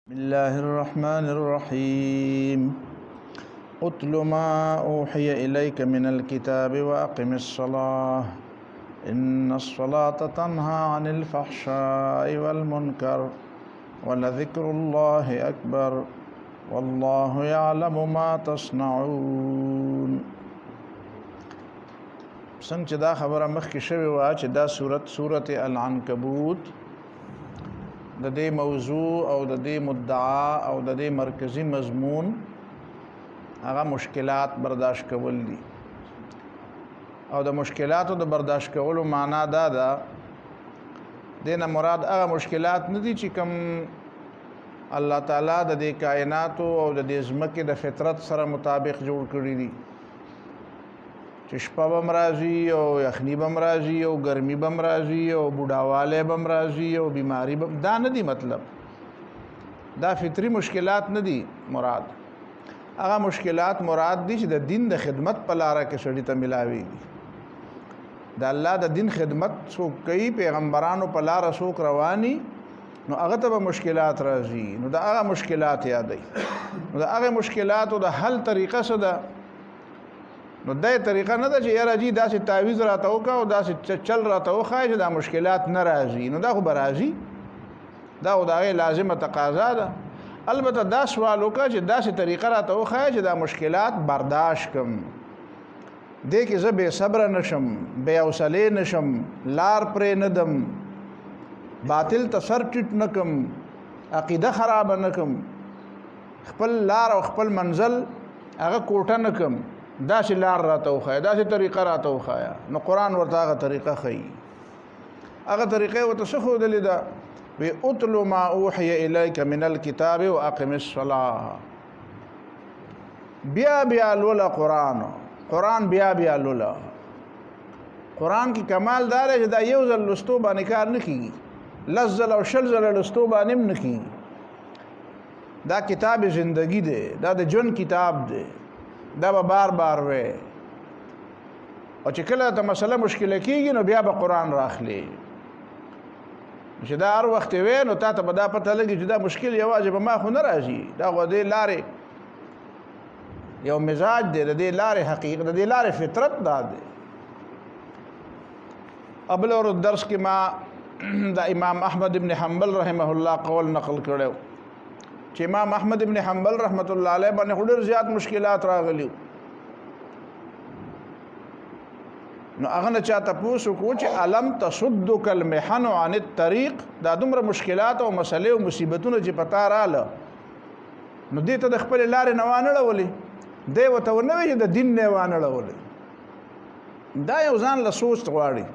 بسم الله الرحمن الرحيم اتل ما أوحي إليك من الكتاب وأقم الصلاة إن الصلاة تنهى عن الفحشاء والمنكر ولذكر الله أكبر والله يعلم ما تصنعون. څنګه چې دا خبره مخکې شوې وه چې دا سورت العنکبوت د دې موضوع او د دې مدعا او د دې مرکزی مضمون هغه مشکلات برداشت کول دي، او د مشکلاتو د برداشت کولو معنا دا ده دینه مراد هغه مشکلات نه دي چې کوم الله تعالی د دې کائنات او د دې ځمکې د فطرت سره مطابق جوړ کړی دي، چې شپه بم راځي او یخنی بم راځي او ګرمي بم راځي او بوډاواله بم راځي او بیماری بم، دا نه دي مطلب. دا فطری مشکلات نه دي مراد. هغه مشکلات مراد دي چې د دین د خدمت په لار کې سړی ته ملاويږي. د الله د دین خدمت څوک کوي، پیغمبرانو په لار څوک رواني، نو هغه ته مشکلات راځي، نو دا هغه مشکلات یادای. نو دا هغه مشکلاتو د حل طریقه څه ده؟ نو دای طریقه نه ده چې یاره جی داسې تعویض راته وکړه او داسې چل راته وښایه چې دا مشکلات نه راځي، نو دا خو به راځي، دا خو د هغې لازمه تقاضا ده. البته دا سوال وکړه چې داسې طریقه راته وښایه چې دا مشکلات برداشت کړم، دې کې زه بې صبره نشم، بې حوصلې نشم، لار پرې نه دم، باطل ته سر ټیټ نه کړم، عقیده خرابه نه کړم، خپل لار او خپل منزل هغه کوټه نه کړم، داسې لار راته وښایه، داسې طریقه راته وښایه. نو قرآن ورته هغه طریقه ښیي. هغه طریقه ورته څه ښودلې ده؟ وی اتل ما اوحي الیک من الکتاب واقم الصلاة. بیا بیا لوله قرآن بیا بیا لوله. قرآن کی کمال دار ہے چې دا یو ځل لستو باندې کار نه کیږي، لس ځل او شل ځل لستو باندې هم نه کیږي. دا کتاب زندگی دی، دا د ژوند کتاب دی، دا به بار بار وي، او چې کله ته مسله مشکله کیږي نو بیا به قرآن راخلی، چې دا هر وخت وي نو تا ته به دا پته لګي چې دا مشکل یوازې به ما خو نه راځي، دا خو د دې لارې یو مزاج دی، د دې لارې حقیقت، د دې لارې فطرت دا دی. ابل اور درس کې ما د امام احمد ابن حنبل رحمه الله قول نقل کړو چې امام احمد ابن حنبل رحمت الله علیه باندې ډېر زیات مشکلات راغلي، نو هغه نه چا تاسو کو چې علم تصدک المحن عن الطريق، دا دومره مشکلات او مسلې او مصیبتونه چې پتا رااله نو دې ته د خپل لارې نه وانړولې، دی ورته ونه وی چې د دین نه وانړولې. دا یو ځان له سوچ غواړي،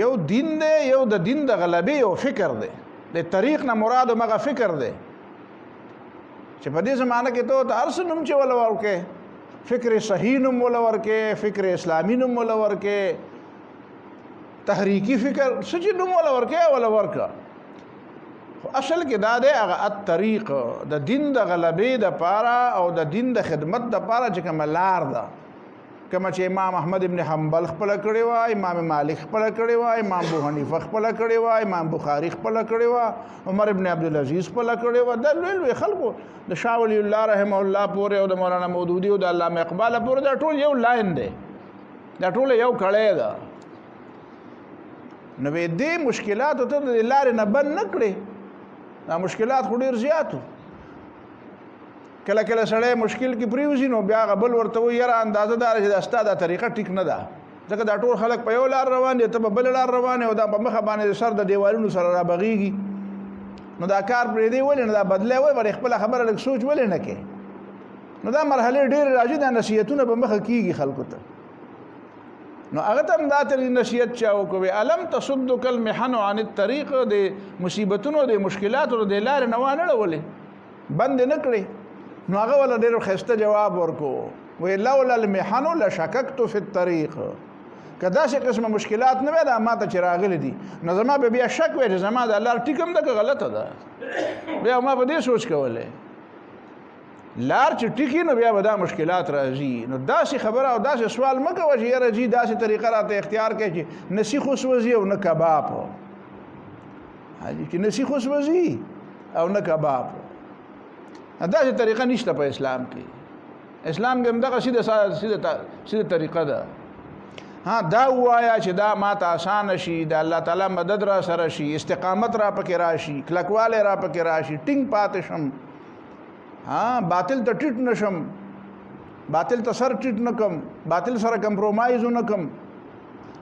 یو دین دی، یو د دین د غلبې او فکر دی، د طریق نه مراد مغه فکر دی چې په دې زمانه کې ته هر څه نوم چې ولا ورکې، فکر صحیح نوم ولا ورکې، فکر اسلامي نوم ولا ورکې، تحریکی فکر څه نوم ولا ورکې ولا ورکا. اصل کې دا دی هغه الطریق، د دین د غلبې د پاره او د دین د خدمت د پاره چې کوم لار ده، کما چې امام احمد ابن حنبل خپل کړی و، امام مالک خپل کړی و، امام ابو حنیفه خپل کړی و، امام بخاری خپل کړی و، عمر ابن عبد العزيز خپل کړی و، د لوی خلکو د شاه ولی الله رحمه الله پورې او د مولانا مودودی او د علامه اقبال پورې دا ټول یو لاین دی، دا ټول یو کړی ده. نو دې مشکلات ته د لارې نه بند نه کړي، دا مشکلات خو ډېر زیاتو. کله کله سړی مشکل کې پریوزي نو بیا غبل ورته وي یاره اندازه دار چې دا ستا دا طریقه ټیک نه ده، ځکه دا ټول خلک په یو لار روان دي، ته په بل لار روان او دا په مخه باندې سر د دیوالونو سره را بغیږي، نو دا کار پرې دی ولې نه دا بدله وي، بر خپل خبره لږ سوچ ولې نه کې. نو دا مرحله ډېر راځي، دا نصیحتونه په مخه کیږي خلکو ته، نو هغه ته دا تر نصیحت چا وکوي علم تصدک المحن عن الطريق، د مصیبتونو د مشکلاتو د لارې نه وانړولې، بند نه کړي. نو هغه ولا ډېر خسته جواب ورکو، وی لولا المحن لشککت فی الطريق، کدا چې قسمه مشکلات نه وي دا ماته چې راغلي دي نو زما به بیا شک وي چې زما د لار ټیکم ده که غلطه ده، بیا ما په دې سوچ کوله لار چې ټیکی نو بیا به دا مشکلات راځي. نو داسې خبره او داسې سوال مه کوه چې یاره جی داسې طریقه راته اختیار کړي چې نه سیخ وسوځي او نه کباب، چې نسیخ وسوځي او نه کباب. داسې طریقه نشته په اسلام کې. اسلام کې هم دغه سیده طریقه ده. ها دا وایا چې دا ماته آسان شي، د الله تعالی مدد را سره شي، استقامت را پکې راشي، کلکواله را پکې راشي، ټینګ پاتې شم، ها باطل ته ټیټ نشم، باطل ته سر ټیټ نکم، باطل سره کمپرومایز نکم.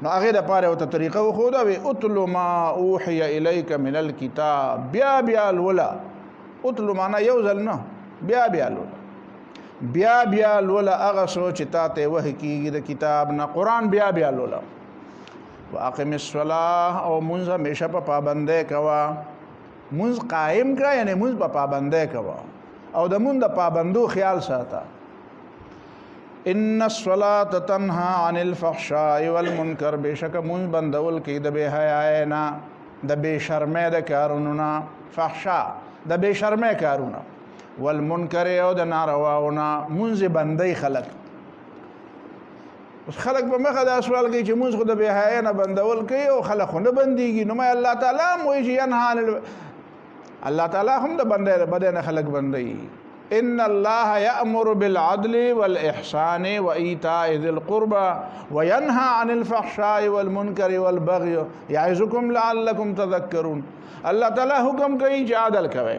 نو هغه د پاره او ته طریقه خو دا وي اتل ما اوحي اليك من الكتاب. بیا الولا اتل معنا یو ځل نه، بیا الولا هغه سوچ تا ته وحی کیږي د کتاب نه، قران بیا الولا. واقم الصلاه او منځ همیشه په پابندۍ کوا، منځ قائم کړه یعنی منځ په پابندۍ کوا او د منځ د پابندو خیال ساته. ان الصلاه تنها عن الفحشاء والمنکر. بشک منځ بندول کې د بے حیاي نه، د بے شرمۍ د کارونو نه، فحشاء د بے شرمۍ کارونه، والمنکر او د نارواونه منځ بندي خلق. اوس خلق په مخه دا سوال کوي چې منځ خو د بے حیاي نه بندول کوي او خلق خو نه بنديږي. نو مې الله تعالی موږ ینها الله تعالی هم د بندي نه خلق بندي. ان الله يأمر بالعدل والإحسان وإيتاء ذي القربى وينهى عن الفحشاء والمنكر والبغي يعظكم لعلكم تذكرون. الله تعالی حکم کوي چې عدل کوي،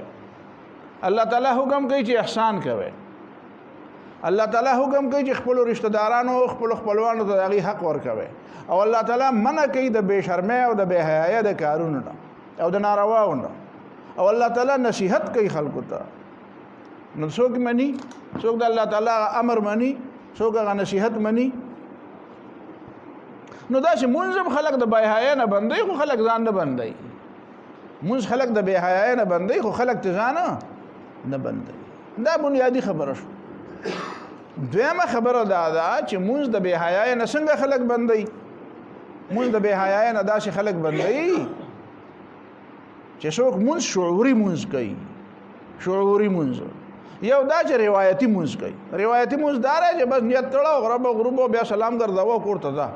الله تعالی حکم کوي چې احسان کوي، الله تعالی حکم کوي چې خپل رشتہ دارانو او خپلوانو ته هغه حق ورکوي، او الله تعالی منع کوي د بے شرمۍ او د بے حیايي د کارونو او د نارواونو، او الله تعالی نصیحت کوي خلکو ته. نو څوک مني، څوک د الله تعالی امر مني، څوک هغه نصیحت مني. نو دا چې منظم خلق د بے حیاي نه بندي، خو خلق ځان نه بندي. منځ خلق د بے حیاي نه بندي، خو خلق ته ځان نه بندي. دا بنیادی خبره شو. دویمه خبره دا ده چې منځ د بے حیاي نه څنګه خلق بندي. منځ د بے حیاي نه داسې خلق بندي چې څوک منځ شعوري منځ کوي. شعوري منځ یو دا چې روایتي منځ کوي. روایتي منځ دا دی چې بس نیت تړه غرب بیا سلام ګرځاوه کور ته ځه.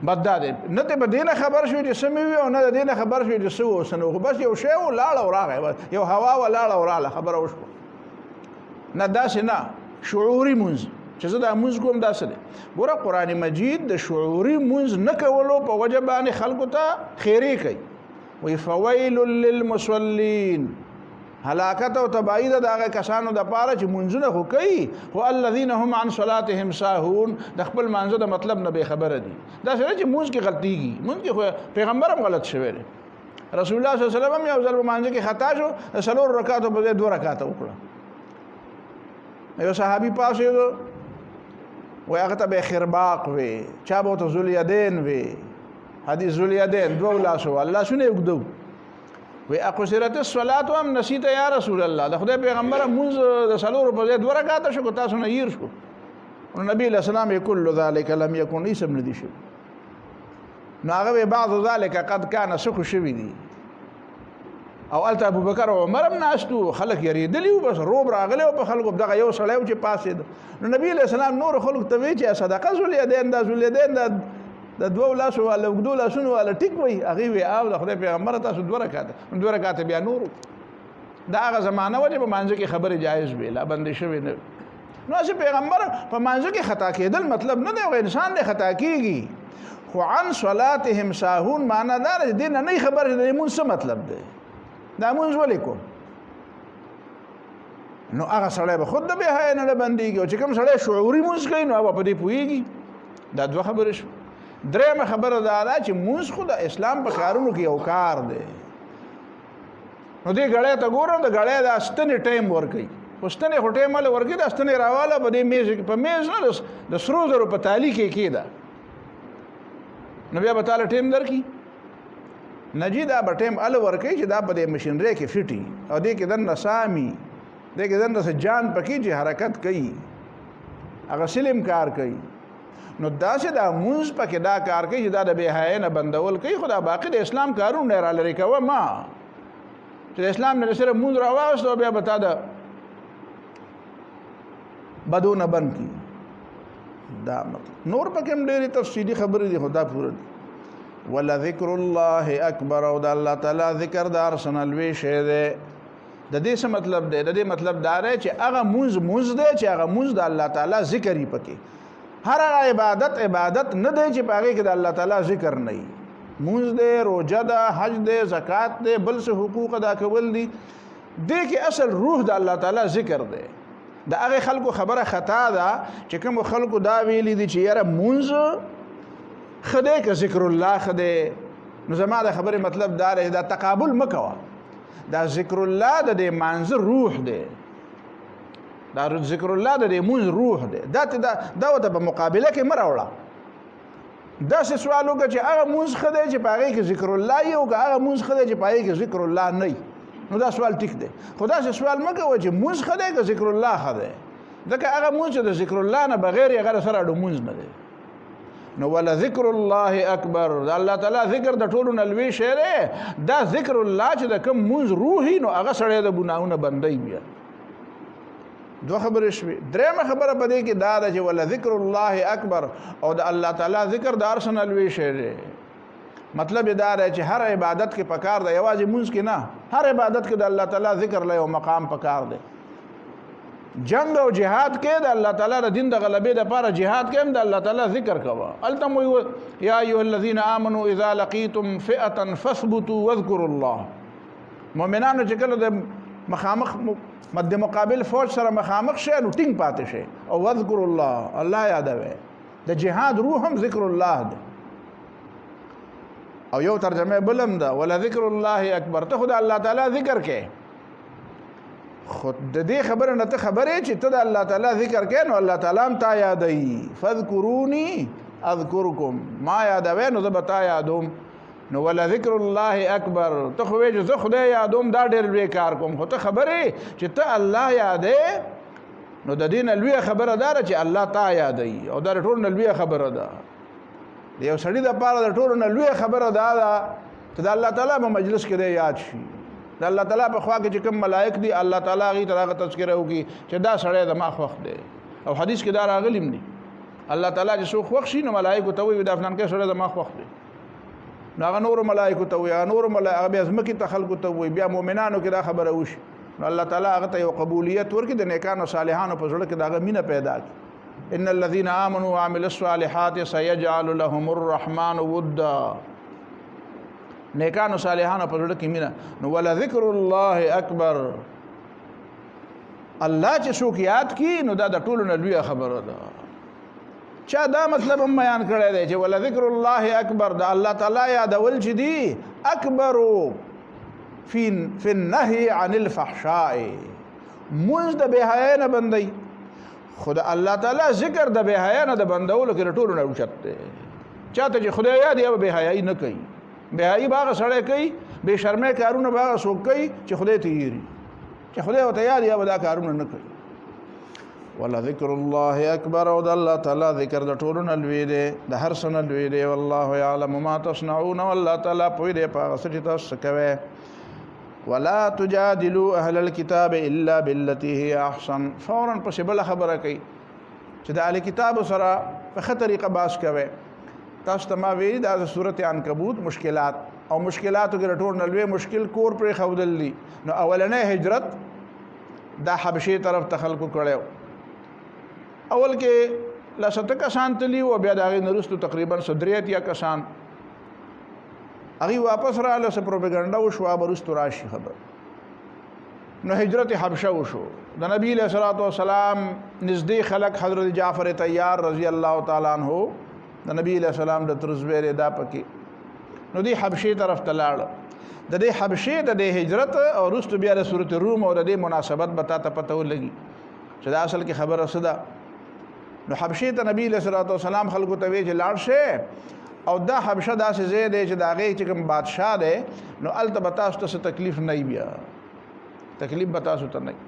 بد ده نه ته په دینه خبر شوی چې سمې وي او نه د دینه خبر شوی چې څه وسنو، خو بس یو شی ولاړ او راغی، یو هوا ولاړ او راغله خبره وشوه. نه داسې نه، شعوري منځ چې زه دا منځ کوم داسې دی. ګوره قرآن مجید د شعوري منځ نه کولو په وجه باندې خلکو ته خیرې کوي. وی فویل للمصلین، هلاکت او تبعید د هغه کسانو د پاره چې منځونه خو کوي خو الذين هم عن صلاتهم ساهون، د خپل منځ د مطلب نه به خبره دي. دا څنګه چې منځ کې غلطيږي، منځ کې خو پیغمبر هم غلط شوی دی. رسول الله صلی الله علیه وسلم یو ځل په منځ کې خطا شو، 4 رکعات په ځای 2 رکعات وکړه. یو صحابي پاسه وي هغه ته به خرباق وي، چا به ته ذولیدین وي، حدیث ذولیدین 2 لاسو الله شنو وګدو وی اقصرت الصلاه ام نسیت یا رسول الله. د خدای پیغمبر منځ د 4 په ځای 2 رکعات شو، تاسو نه ير شو. نبی له سلام کل ذلك لم يكن اسم ندی شو. ناغه بعض ذلك قد كان سخ شوی دی. او الته ابو بکر او عمر هم ناشتو، خلق یریدلی او بس روب راغله او په خلکو دغه یو سړیو چې پاسید. نو نبی له سلام نور خلق ته وی چې صدقه ذولیدین د ذولیدین د 2 لاسو ولا وګدو لاسونو ولا ټیک وي هغه وی او د خدای پیغمبر تاسو 2 رکعات بیا نور. دا هغه زمانہ و چې په منځ کې خبره جایز وي، لا بندي شوی نه. نو چې پیغمبر په منځ کې خطا کېدل مطلب نه دی او انسان دې خطا کیږي، خو عن صلاتهم ساهون معنا دا دین نه خبر دی. مون څه مطلب دی؟ دا مونږ ولیکو. نو هغه سړی به خود د بے حیا نه بنديږي، او چې کوم سړی شعوري مونږ کوي نو هغه په دې پوهیږي. دا 2 خبرې شو. درېمه خبره دا ده چې مونږ خو د اسلام په کارونو کې یو کار دی. نو دې غړې ته ګورم، د غړې د استنې ټایم ورکي، استنې خو ټایم ول ورکي، د استنې راواله په دې میز په میز نه د سرو زرو په تالی کې کېده. نو بیا به تعالی ټایم درکې نجی دا به ټایم ال ورکي چې دا په دې مشینری کې فټي او دې کې دنه سامي، دې کې دنه جان پکې چې حرکت کوي، هغه سلم کار کوي. نو دا چې دا مونږ پکې دا کار کوي چې دا د بے حیا نه بندول کوي، خدا باقی د اسلام کارونه را لري کوه ما چې اسلام نه سره مونږ راوښتو بیا بتا دا بدونه بند کی. دا مطلب نور پکې هم ډېری تفصیلی خبرې دي، خدا پوره دي. ولذکر الله اکبر او د الله تعالی ذکر دار سنلوي شه ده د دې څه مطلب دی؟ د دې مطلب دا دی چې هغه مونږ دی چې هغه مونږ د الله تعالی ذکر یې پکې. هر عبادت نه دی چې پاګه کې د الله تعالی ذکر نه وي. مونږ دی، روزه ده، حج دی، زکات دی، بل څه حقوق ادا کول دي. دې کې اصل روح د الله تعالی ذکر دی. د هغه خلکو خبره خطا ده چې کوم خلکو دا ویلي دي چې یاره مونږ خدای که ذکر الله خدای. نو زما د خبره مطلب دا دی، دا تقابل مکوه. دا ذکر الله د دې منظر روح دی. دا ذکر الله د دې مونږ روح دی. دا وته په مقابله کې مراوړه. دا څه سوال وکړه چې هغه مونږ خدای چې پاره کې ذکر الله یو که هغه مونږ خدای چې پاره کې ذکر الله نه. نو دا سوال ټیک دی. خدا سے سوال مکوه چې مونږ خدای که ذکر الله خدای. ځکه هغه مونږ د ذکر الله نه بغیر هغه سره د مونږ نه دی. نو ولا ذکر الله اکبر، دا الله تعالی ذکر د ټولو نه لوی شی دی. دا ذکر الله چې د کوم مونږ روحي نو هغه سره د ګناهونو بندي بیا. دوه خبرې شوې. درېمه خبره په دې کې دا ده چې ولا ذکر الله اکبر او د الله تعالی ذکر د هر څه نه لوی شی دی. مطلب دا دی چې هر عبادت کې پکار دی، یوازې مونږ کې نه، هر عبادت کې د الله تعالی ذکر له یو مقام پکار دی. جنگ او جهاد کې د الله تعالی د دین د غلبې لپاره جهاد کې هم د الله تعالی ذکر کوه. التم یا ایها الذین آمنوا اذا لقیتم فئه فثبتوا واذكروا الله. مؤمنانو چې کله د مخامخ مد مقابل فوج سره مخامخ شي نو ټینګ پاتې شي او واذكروا الله، الله یادوي. د جهاد روح هم ذکر الله دی. او یو ترجمه بلم ده ولا ذکر الله اکبر. ته خدای الله تعالی ذکر کې خود د دې خبره نه ته خبره چې ته د الله تعالی ذکر کې نو الله تعالی هم تا یادوي. فذكروني اذكركم، ما یادوي نو زه به تا یادوم. نو ولا ذکر الله اکبر، ته خو وایې زه خدای یادوم دا ډېر لوی کار کوم، خو ته خبرې چې ته الله یادې نو د دې نه لویه خبره دا ده چې الله تا یادوي. او دا د ټولو نه لویه خبره ده. د یو سړي دپاره د ټولو نه لویه خبره دا ده چې د الله تعالی په مجلس کې دی یاد شي. د الله تعالی په خوا کې چې کوم ملائک دي الله تعالی هغې ته هغه تذکره وکړي چې دا سړی زما خوښ دی. او حدیث کې دا راغلي هم دي الله تعالی چې څوک خوښ شي نو ملائکو ته وایي دا فلانکی سړی زما خوښ دی. نو هغه نورو ملائکو ته وایي، نورو هغه بیا ځمکې ته خلکو ته وایي، بیا مؤمنانو کې دا خبره وشي نو الله تعالی هغه ته یو قبولیت ورکړي، د نیکانو صالحانو په زړه کې د هغه مینه پیدا کړي. ان الذين امنوا وعملوا الصالحات سيجعل لهم الرحمن ودا. نیکانو صالحانو په زړه کې مینه. نو ولا ذکر الله اکبر، الله چې څوک یاد کی نو دا د ټولو نه لویه خبره ده. چا دا مطلب هم بیان کړی دی چې ولا ذکر الله اکبر، د الله تعالی یادول چې دی اکبر فی النهی عن الفحشاء. مونږ د بې حیا نه بندي، خدا الله تعالی ذکر د بې حیا نه د بندولو کې ټولو نه اوچت دی. چاته چې خدای یاد یا بې حیايي نه کوي، بې حیايي باغه سړی کوي، بې شرمۍ کارونه باغه څوک کوي چې خدای ته یېري، چې خدای ورته یاد یا به دا کارونه نه کوي. ولا ذکر الله اکبر، او د الله تعالی ذکر د ټولو نه لوی دی، د هر څه نه لوی دی. والله یعلم ما تصنعون، والله تعالی پوهی دی په هغه څه چې تاسو کوئ. ولا تجادلوا اهل الكتاب الا بالتي هي احسن. فورا پس بل خبره کوي چې د اهل کتاب سره په ښه طریقه باس کوي. تاسو ته ما ویلي دا د سورت عنکبوت مشکلات او مشکلاتو کې ټول نه لوی مشکل کور پرې ښودل دي. نو اولنۍ هجرت دا حبشې طرف ته خلکو کړی. اول کې لسته کسان تلي او بیا د هغې نه وروستو تقریبا 3 کسان هغه واپس رااله، څه پروپاګاندا وشوه، به وروستو راشي خبر. نو هجرت حبشه وشو. د نبی علیه الصلاۃ والسلام نږدې خلک حضرت جعفر طیار رضی الله تعالی عنہ د نبی علیه السلام د ترزویره دا پکې نو دی حبشې طرف ته لاړ. د دې حبشې د هجرت او وروستو بیا د سورۃ روم او د دې مناسبت به تا ته پته ولګي چې دا اصل کې خبره څه ده. نو حبشې ته نبی علیه الصلاۃ والسلام خلکو ته وی چې لاړ شي او دا حبشه داسې ځای دی چې د هغې چې کوم بادشاه دی نو هلته به تاسو ته څه تکلیف نه وي، بیا تکلیف به تاسو ته نه وي.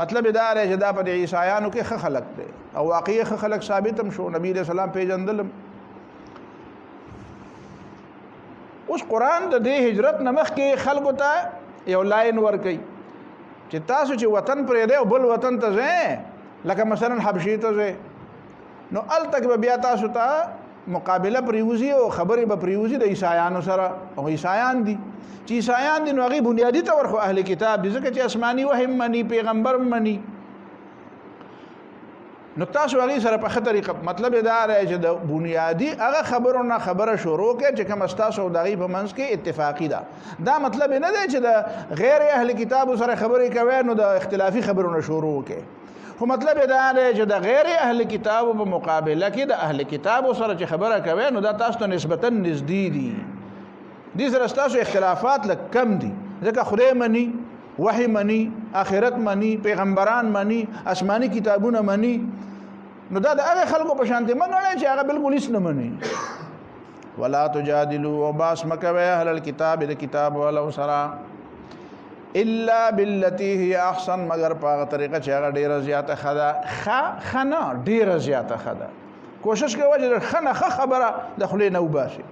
مطلب دا دی چې دا په د عیسایانو کې ښه خلک دی او واقعي ښه خلک ثابت هم شو، نبی علیه السلام پیژندلم. اوس قرآن د دې هجرت نه مخکې خلکو ته یو لاین ورکوي چې تاسو چې وطن پرېږدئ او بل وطن ته ځئ، لکه مثلا حبشې ته ځئ، نو هلته به بیا تاسو ته مقابله پریوزی او خبره به پریوزی د عیسایانو سره او عیسایان دي چې عیسایان دي نو هغه بنیادی تور خو اهل کتاب دي ځکه چې آسماني وحی مني پیغمبر مني نو تاسو هغه سره په خطرې مطلب دا راځي چې د بنیادی هغه خبرونه خبره شروع کې چې کوم تاسو د غیب منځ کې اتفاقی ده دا مطلب نه دی چې د غیر اهل کتاب سره خبرې کوي نو د اختلافي خبرونه شروع کې خو مطلب دا دی چې د غیر اهل کتاب په مقابله کې د اهل کتاب سره چې خبره کوي نو دا تاسو ته نسبتا نږدې دي دې سره تاسو اختلافات لږ کم دي ځکه خدای مني وحی مني آخرت مني پیغمبران مني آسماني کتابونه مني نو دا د هغه خلکو په شان دي منل چې هغه بالکل هیڅ نه مني ولا تجادلوا وباس مکوي اهل الكتاب د کتاب ولو سرا الا بالتي هي احسن مگر په طریقه چې هغه ډیره زیاته خدا خنا ډیره زیاته خدا کوشش کوي چې خنه خبره د خلې نو باشي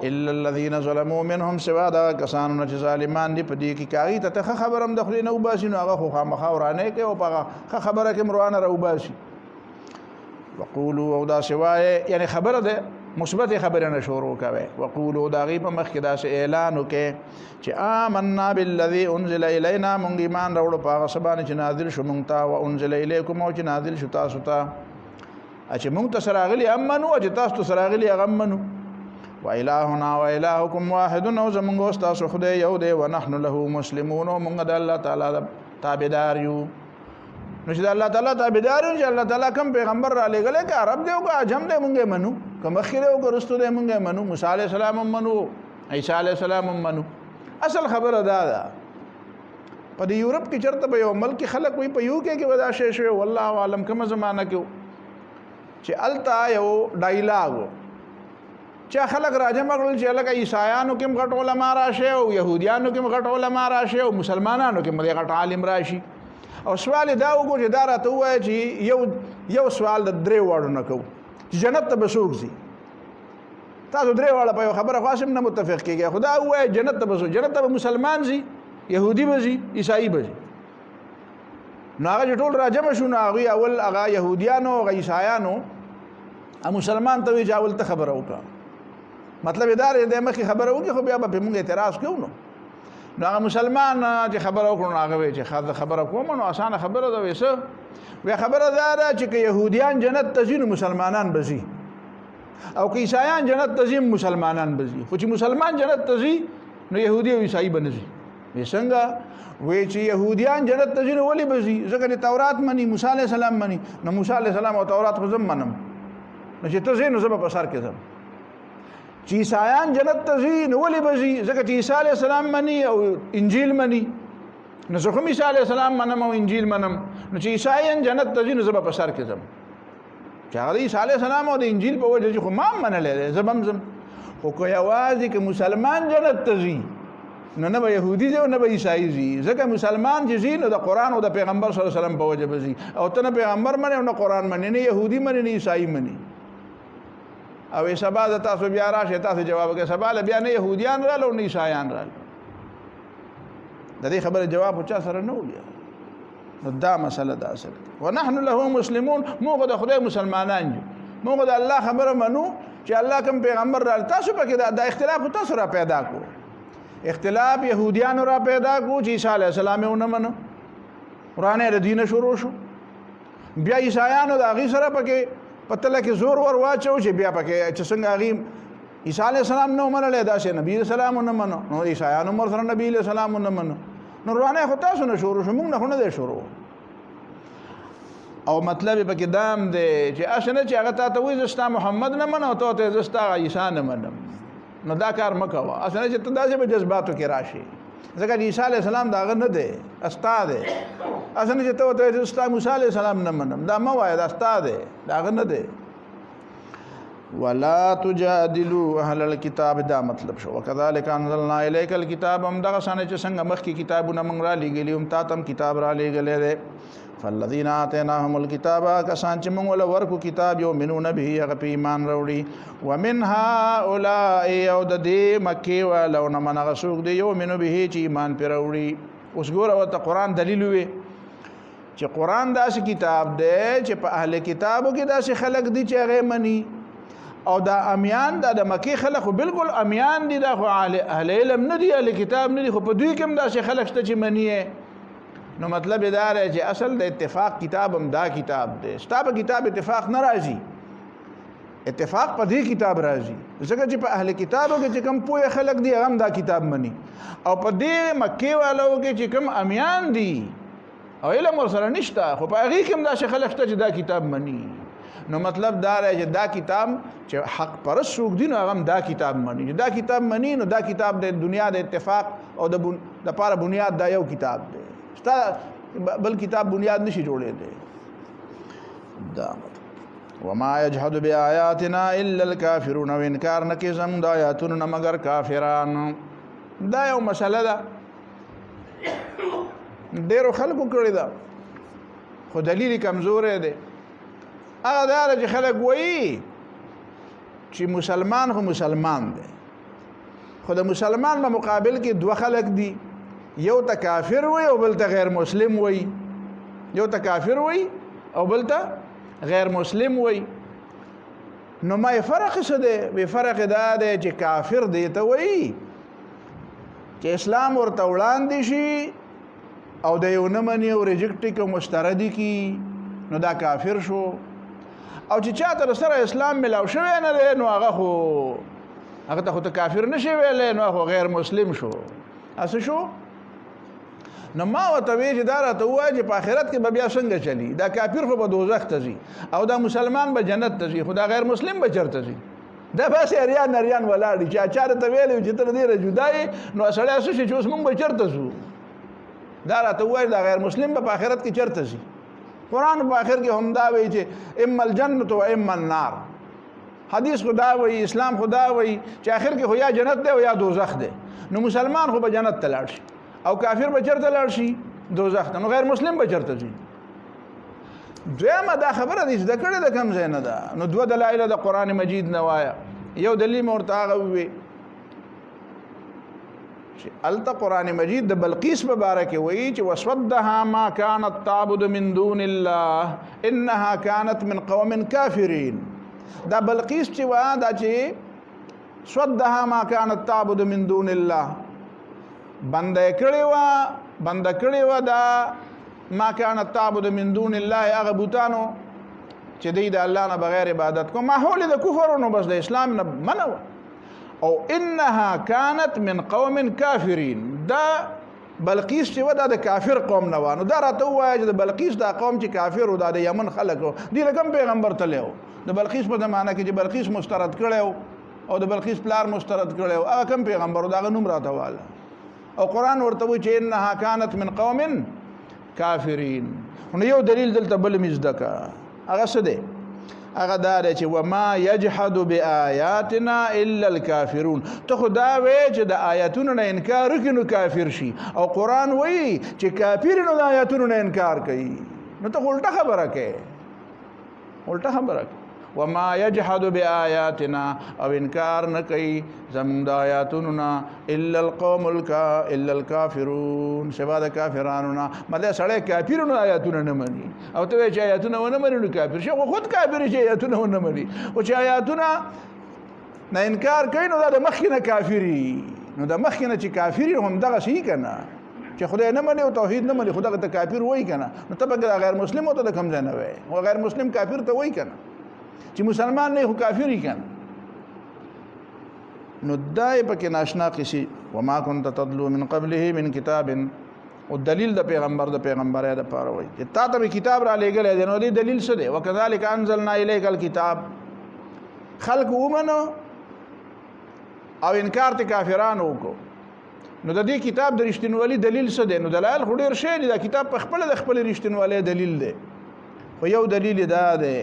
الا الذين ظلموا منهم سوا دا کسانو چې ظالمان دي په دې کې کاغی ته خبرم د خلې نو باشي نو هغه خو خامخا ورانه کې او په خبره کې مروانه رو باشي وقولوا او دا سوای یعنی خبره ده مثبت خبره نه شروع کوي وقولوا دا غي په مخ کې دا اعلان وکي چې آمنا بالذي انزل الينا مونږ ایمان راوړو په هغه سبانه چې نازل شو مونږ ته او انزل اليكم او چې نازل شو تاسو ته چې مونږ ته سراغلي امنو او چې تاسو ته سراغلي غمنو والهنا والهكم واحد او زمونږ تاسو خدای یو دی ونحن له مسلمون او مونږ د الله تعالی تابعدار یو نو چې الله تعالی تابعدار یو چې الله تعالی کوم پیغمبر را لګل کې عرب دی او عجم دی مونږه منو کوم خیره او رستو دی مونږه منو موسی علی السلام منو عیسی علی السلام منو اصل خبره دا ده په یورپ کې چرته په یو ملک خلک وي په یو کې ودا شي شو والله عالم کوم زمانہ کې چې التا یو ډایلاګ چې خلک راځم غل چې لکه عیسایانو کې غټ علماء راشه او يهوديانو کې غټ علماء راشه او مسلمانانو کې غټ عالم راشي او سوال دا وګورئ چې دا راته وایي چې یو سوال د درې وړو نه کو چې جنت ته بسوک زی تاسو درې وړه په خبره خاصم نه متفق کیږي خدا وایي جنت ته بسوک جنت ته مسلمان زی يهودي بزي عیسائی بزي نو هغه ټول راجم شو نو هغه اول هغه يهوديانو او عیسایانو ا مسلمان ته وی جاول ته خبره وکړه مطلب دا دی د مخې خبره وکړي خو بیا په موږ اعتراض کوو نو هغه مسلمان چې خبره وکړو هغه وی چې خبره کوم نو اسانه خبره ده وسه وی خبره ده چې يهوديان جنت ته ځي مسلمانان بزي او که عیسایان جنت ته ځي مسلمانان بزي خو چې مسلمان جنت ته ځي نو يهودي او عیسائی بنځي څنګه وی چې يهوديان جنت ته ځي ولې بزي ځکه چې تورات مني موسی عليه السلام مني نو موسی عليه السلام او تورات خو زم منم نو چې ته ځې نو زما په سر کې زم چې عیسایان جنت ته ځي نو ولې بزي ځکه چې عیسی علیه السلام مني او انجیل مني نو زه هم عیسی علیه السلام منم او انجیل منم نو چې عیسایان جنت ته ځي نو زما په سر کې زم چې هغه عیسی علیه السلام او د انجیل په وجه خو ما منلې زبم زم خو کو یوازې کې مسلمان جنت ته ځي نو نه به يهودي ځي او نه به عیسائی ځي ځکه مسلمان چې ځي نو د قران او د پیغمبر صلی الله علیه وسلم په وجه بزي او ته نه پیغمبر منې او نه قران منې نه يهودي منې نه عیسائی منې او سبا د تاسو بیا راشه تاسو جواب کې سبا له بیا نه يهوديان رالو نه عیسایان رالو د دې خبره جواب چا سره نه وي نو دا مسله ده اصل ونحن له مسلمون موږ د خدای مسلمانان یو موږ د الله خبره منو چې الله کوم پیغمبر را تاسو پکې دا اختلاف تاسو را پیدا کو اختلاف يهوديان را پیدا کو چې عیسی علیه السلام یې نه منو قرآن د دین شروع شو بیا عیسایانو د هغې سره پکې پتله کې زور ور واچو چې بیا پکې چې څنګه هغې عیسی علیه السلام نه منلی داسې نبي علیه السلام نه منو نو عیسایانو هم ورسره نبي علیه السلام نه منو نو روانه خو تاسو نه شروع شو موږ نه خو نه دی شروع او مطلب پکې دام دی چې اسنه چې هغه تا ته وایي زه ستا محمد نه منم او ته ورته زه ستا عیسی نه منم نو دا کار مه کوه اسنه چې ته داسې په جذباتو کې راشي ځکه چې عیسی علیه السلام د هغه نه دی استا دی اسنه چې ته ورته زه ستا موسی علیه السلام نه منم دا مه وایه دا استا دی د هغه نه دی ولا تجادلوا اهل الكتاب دا مطلب شو وكذلك انزلنا اليك الكتاب هم دغه سانه چې څنګه مخکې کتابونه موږ را لېږلي هم تا تم کتاب را لېږلی دی فالذین آتیناهم الکتاب کسان چې موږ له ورکو کتاب یؤمنون به هغه په ایمان راوړي ومن هؤلاء او د دې مکې والو نه من هغه څوک دی یؤمن به چې ایمان پرې راوړي اوس ګوره ورته قرآن دلیل وي چې قرآن داسې کتاب دی چې په اهل کتابو کې داسې خلک دي چې هغه مني او دا امیان دا د مکی خلک خو بالکل امیان دي، دا خو اهل علم نه دي، اهل کتاب نه دي، خو په دوی کې هم داسې خلک شته چې منی. نو مطلب دا دی چې اصل د اتفاق کتاب هم دا کتاب دی. ستا په کتاب اتفاق نه راځي، اتفاق په دې کتاب راځي، ځکه چې په اهل کتابو کې چې کوم پوهه خلک دي هغه هم دا کتاب مني، او په دې مکی والو کې چې کوم امیان دي او علم ورسره نشته، خو په هغې کې هم داسې خلک شته چې دا کتاب مني. نو مطلب دا دی چې دا کتاب چې حق پرست څوک دي نو هغه هم دا کتاب مني. دا کتاب مني نو دا کتاب د دنیا د اتفاق او د پاره بنیاد دا یو کتاب دی. ستا بل کتاب بنیاد نشي جوړېدی. دا وما يجحد بآياتنا الا الكافرون، او انکار نه کوي زموږ د آیاتونو نه مگر کافران. دا یو مسله ده ډېرو خلکو کړې ده، خو دلیل کمزوری دی. هغه دا ده چې خلک وایي چې مسلمان خو مسلمان دی، خو د مسلمان په مقابل کې دوه خلک دي، یو ته کافر وي او بل ته غیر مسلم وي. یو ته کافر وي او بل ته غیر مسلم وي. نو ما فرق څه دی؟ وی فرق دا دی چې کافر دی ته وایي چې اسلام ورته وړاندې شي او د یو نه مني او ریجکټ کړي او مستردي کړي نو دا کافر شو، او چې چاته سره اسلام ملاو شوی نه دی نو هغه ته خو ته کافر نشي ویلی، نو هغه غیر مسلم شو. اسه شو؟ نو ما ورته وی چې دا راته ووایه چې په آخرت کې به بیا څنګه چلی؟ دا کافر خو به دوزخ ته ځي او دا مسلمان به جنت ته ځي، خو دا غیر مسلم به چېرته ځي؟ دا باسې اریان اریان ولاړ دي چې چا راته ویلی چې ته له دې نه جدا یې نو سړی څه شي چې اوس موږ به چېرته ځو؟ دا راته ووایه دا غیر مسلم به په آخرت کې چېرته ځي؟ قرآن په آخر کې هم دا وایي چې اما الجنت و اما النار. حدیث خدا وایي، اسلام خدا وایي چې آخر کې خو یا جنت دی او یا دوزخ دی. نو مسلمان خو به جنت ته لاړ شي او کافر به چېرته لاړ شي؟ دوزخ ته. نو غیر مسلم به چېرته ځي؟ دویمه دا خبره دې زده کړې ده کوم ځای نه ده. نو دوه دلایل د قرآن مجید نه وایه. یو دلیل مې ورته هغه ووی چې هلته قرآن مجید د بلقیس په باره کې وایي چې وصدها ما كانت تعبد من دون الله انها كانت من قوم کافرین. دا بلقیس چې وه دا چې صدها ما كانت تعبد من دون الله بنده کړې وه دا ما كانت تعبد من دون الله هغه بوتانو چې دوی د الله نه بغیر عبادت کو، ماحول د کفر نو بس د اسلام نه منه وه. او انها كانت من قوم کافرین، دا بلقیس چې و دا د کافر قوم نه و. نو دا راته ووایه چې د بلقیس دا قوم چې کافر و دا د یمن خلک و، دوی له کوم پیغمبر تللی و؟ د بلقیس په زمانه کې چې بلقیس مسترد کړی و او د بلقیس پلار مسترد کړی و، هغه کوم پیغمبر و؟ د هغه نوم راته واله. او قرآن ورته وایي چې انها كانت من قوم کافرین. نو یو دلیل دلته بل مې زده که، هغه څه دی؟ هغه دا دی چې وما يجحد بآياتنا الا الكافرون. ته خو دا وایې چې د آیاتونو نه انکار وکړي نو کافر شي، او قرآن وایي چې کافر نو د آیاتونو نه انکار کوي. نو ته الټه خبره کوې، الټه خبره کوې. وما يجحد بآياتنا او انکار نه کوي زموږ د آیاتونو نه الا الکافرون، سوا د کافرانو نه. مطلب سړی کافر نو آیاتونه نه مني، او ته وایې چې آیاتونه ونه مني نو کافر شي. خو خود کافر چې آیاتونه ونه مني، او چې آیاتونه نه انکار کوي نو دا د مخکې نه کافري. نو د مخکې نه چې کافري هم دغه شي که نه چې خدای نه مني او توحید نه مني، خو دغه ته کافر وایي که نه. نو ته به غیر مسلم ورته د کوم ځای نه وایې؟ خو غیر مسلم کافر ته وایي که نه چې مسلمان نه خو کافر یې کنه. نو دای پکې ناشنا قصې وما كنت تتلو من قبله من کتاب، او دلیل د پیغمبر د پیغمبرۍ د پاره وایي چې تا ته کتاب را لېږلی دی. نو دې دلیل څه دی؟ وکذلک انزلنا الیک الکتاب. خلق ومنو او انکار ته کافرانو وکړو. نو د دې کتاب د رښتینولي دلیل څه دی؟ نو دلایل خو ډېر شی دي. دا کتاب په خپله د خپل رښتینولۍ دلیل دی. خو یو دلیل دا دی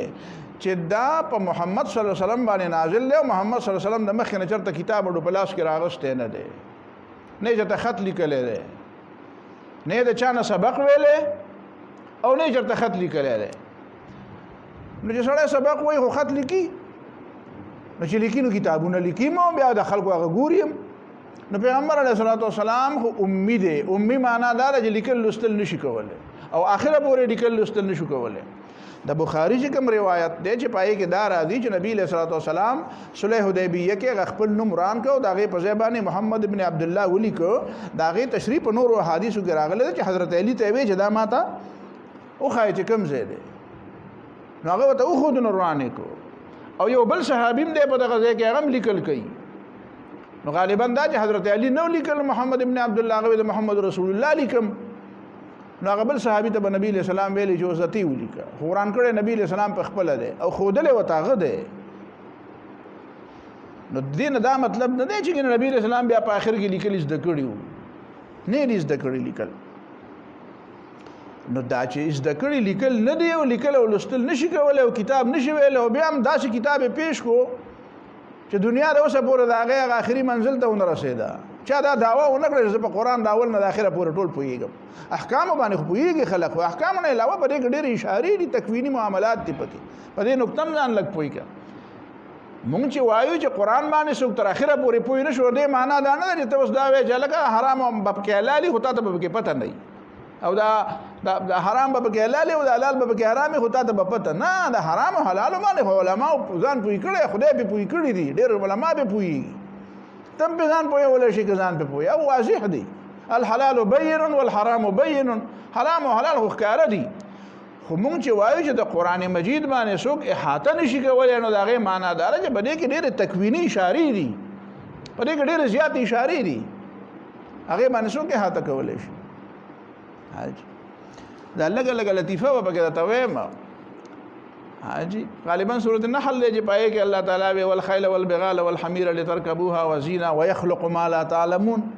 چې دا په محمد صلی الله علیه وسلم باندې نازل دی، او محمد صلی الله علیه وسلم د مخکې نه چېرته کتاب اډو په لاس کې راغستی نه دی، نه یې چېرته خط لیکلی دی، نه یې د چا نه سبق ویلی او نه یې چېرته خط لیکلی دی. نو چې سړی سبق وایي خو خط لیکي، نو چې لیکي نو کتابونه لیکي مو بیا د خلکو هغه ګوري. نو پیغمبر علیه الصلاۃ والسلام خو امي دی. امي معنا دا ده چې لیکل لوستل نشي کولی او آخره پورې لیکل لوستل نشو کولی. د بخاری چې کوم روایت دی چې پای کې دا راځي چې نبی صلی الله علیه وسلم صلح حدیبیه کې خپل نوم وران کو دا غي په ځبانه محمد ابن عبد الله ولی کو دا غي تشریح په نور حدیثو کې راغله چې حضرت علی ته وی چې دا ماته او خای چې کوم ځای دی نو هغه ته او خود نورانه کو او یو بل صحابیم دی په دغه ځای کې هغه لیکل کوي نو غالبا دا چې حضرت علی نو لیکل محمد ابن عبد الله غوی محمد رسول الله لیکم نو هغه بل صحابي ته نبی له سلام ویلي چې عزتي ولیکه قرآن کړه نبی له سلام په خپل ده او خودله وتاغه ده نو دین دا مطلب نه دی چې نبی له سلام بیا په اخر کې لیکل زده کړیو نه دې زده کړی لیکل نو دا چې زده کړی لیکل نه دی او لیکل او لوستل نشي کولای او کتاب نشي ویل او بیا هم داسې کتاب پیش کو چې دنیا د اوسه پورې د هغه آخري منزل ته ونه رسیدا چا دا دعوا ونکړي چې په قرآن دا اول نه د اخره پورې ټول پوهیږم احکام باندې خو پوهیږي خلک خو احکام نه علاوه په دې کې ډېر اشارې دي تکوینی معاملات دي پکې په دې نقطه ځان لګ پوهیږي مونږ چې وایو چې قرآن باندې څوک تر اخره پورې پوه نه شو دې معنا دا نه چې ته اوس دا وایې چې لکه حرام باب کې حلالي هوتا ته به کې پته نه او دا حرام باب کې حلالي او دا حلال باب کې حرامي هوتا ته به پته نه دا حرام او حلال باندې علماء ځان پوي کړي خدای به پوي کړي دي ډېر علماء به پوي تم به ځان پوي ولا شي که ځان به پوي او واضح دي الحلال بين والحرام بين حرام او حلال خو ښکاره دي خو مونږ چې وایو چې د قرآن مجید باندې څوک احاطه نشي کولی نو د هغې معنا دا ده چې په دې کې ډېرې تکویني اشارې دي په دې کې ډېرې زیاتې اشارې دي هغې باندې څوک احاطه کولی شي حاجي دا لږه لږه لطیفه به پکې درته وایم حاجي غالبا سورة النحل دی چې پایې کې الله تعالی وی والخیل والبغال والحمیر لترکبوها وزینه ويخلق ما لا تعلمون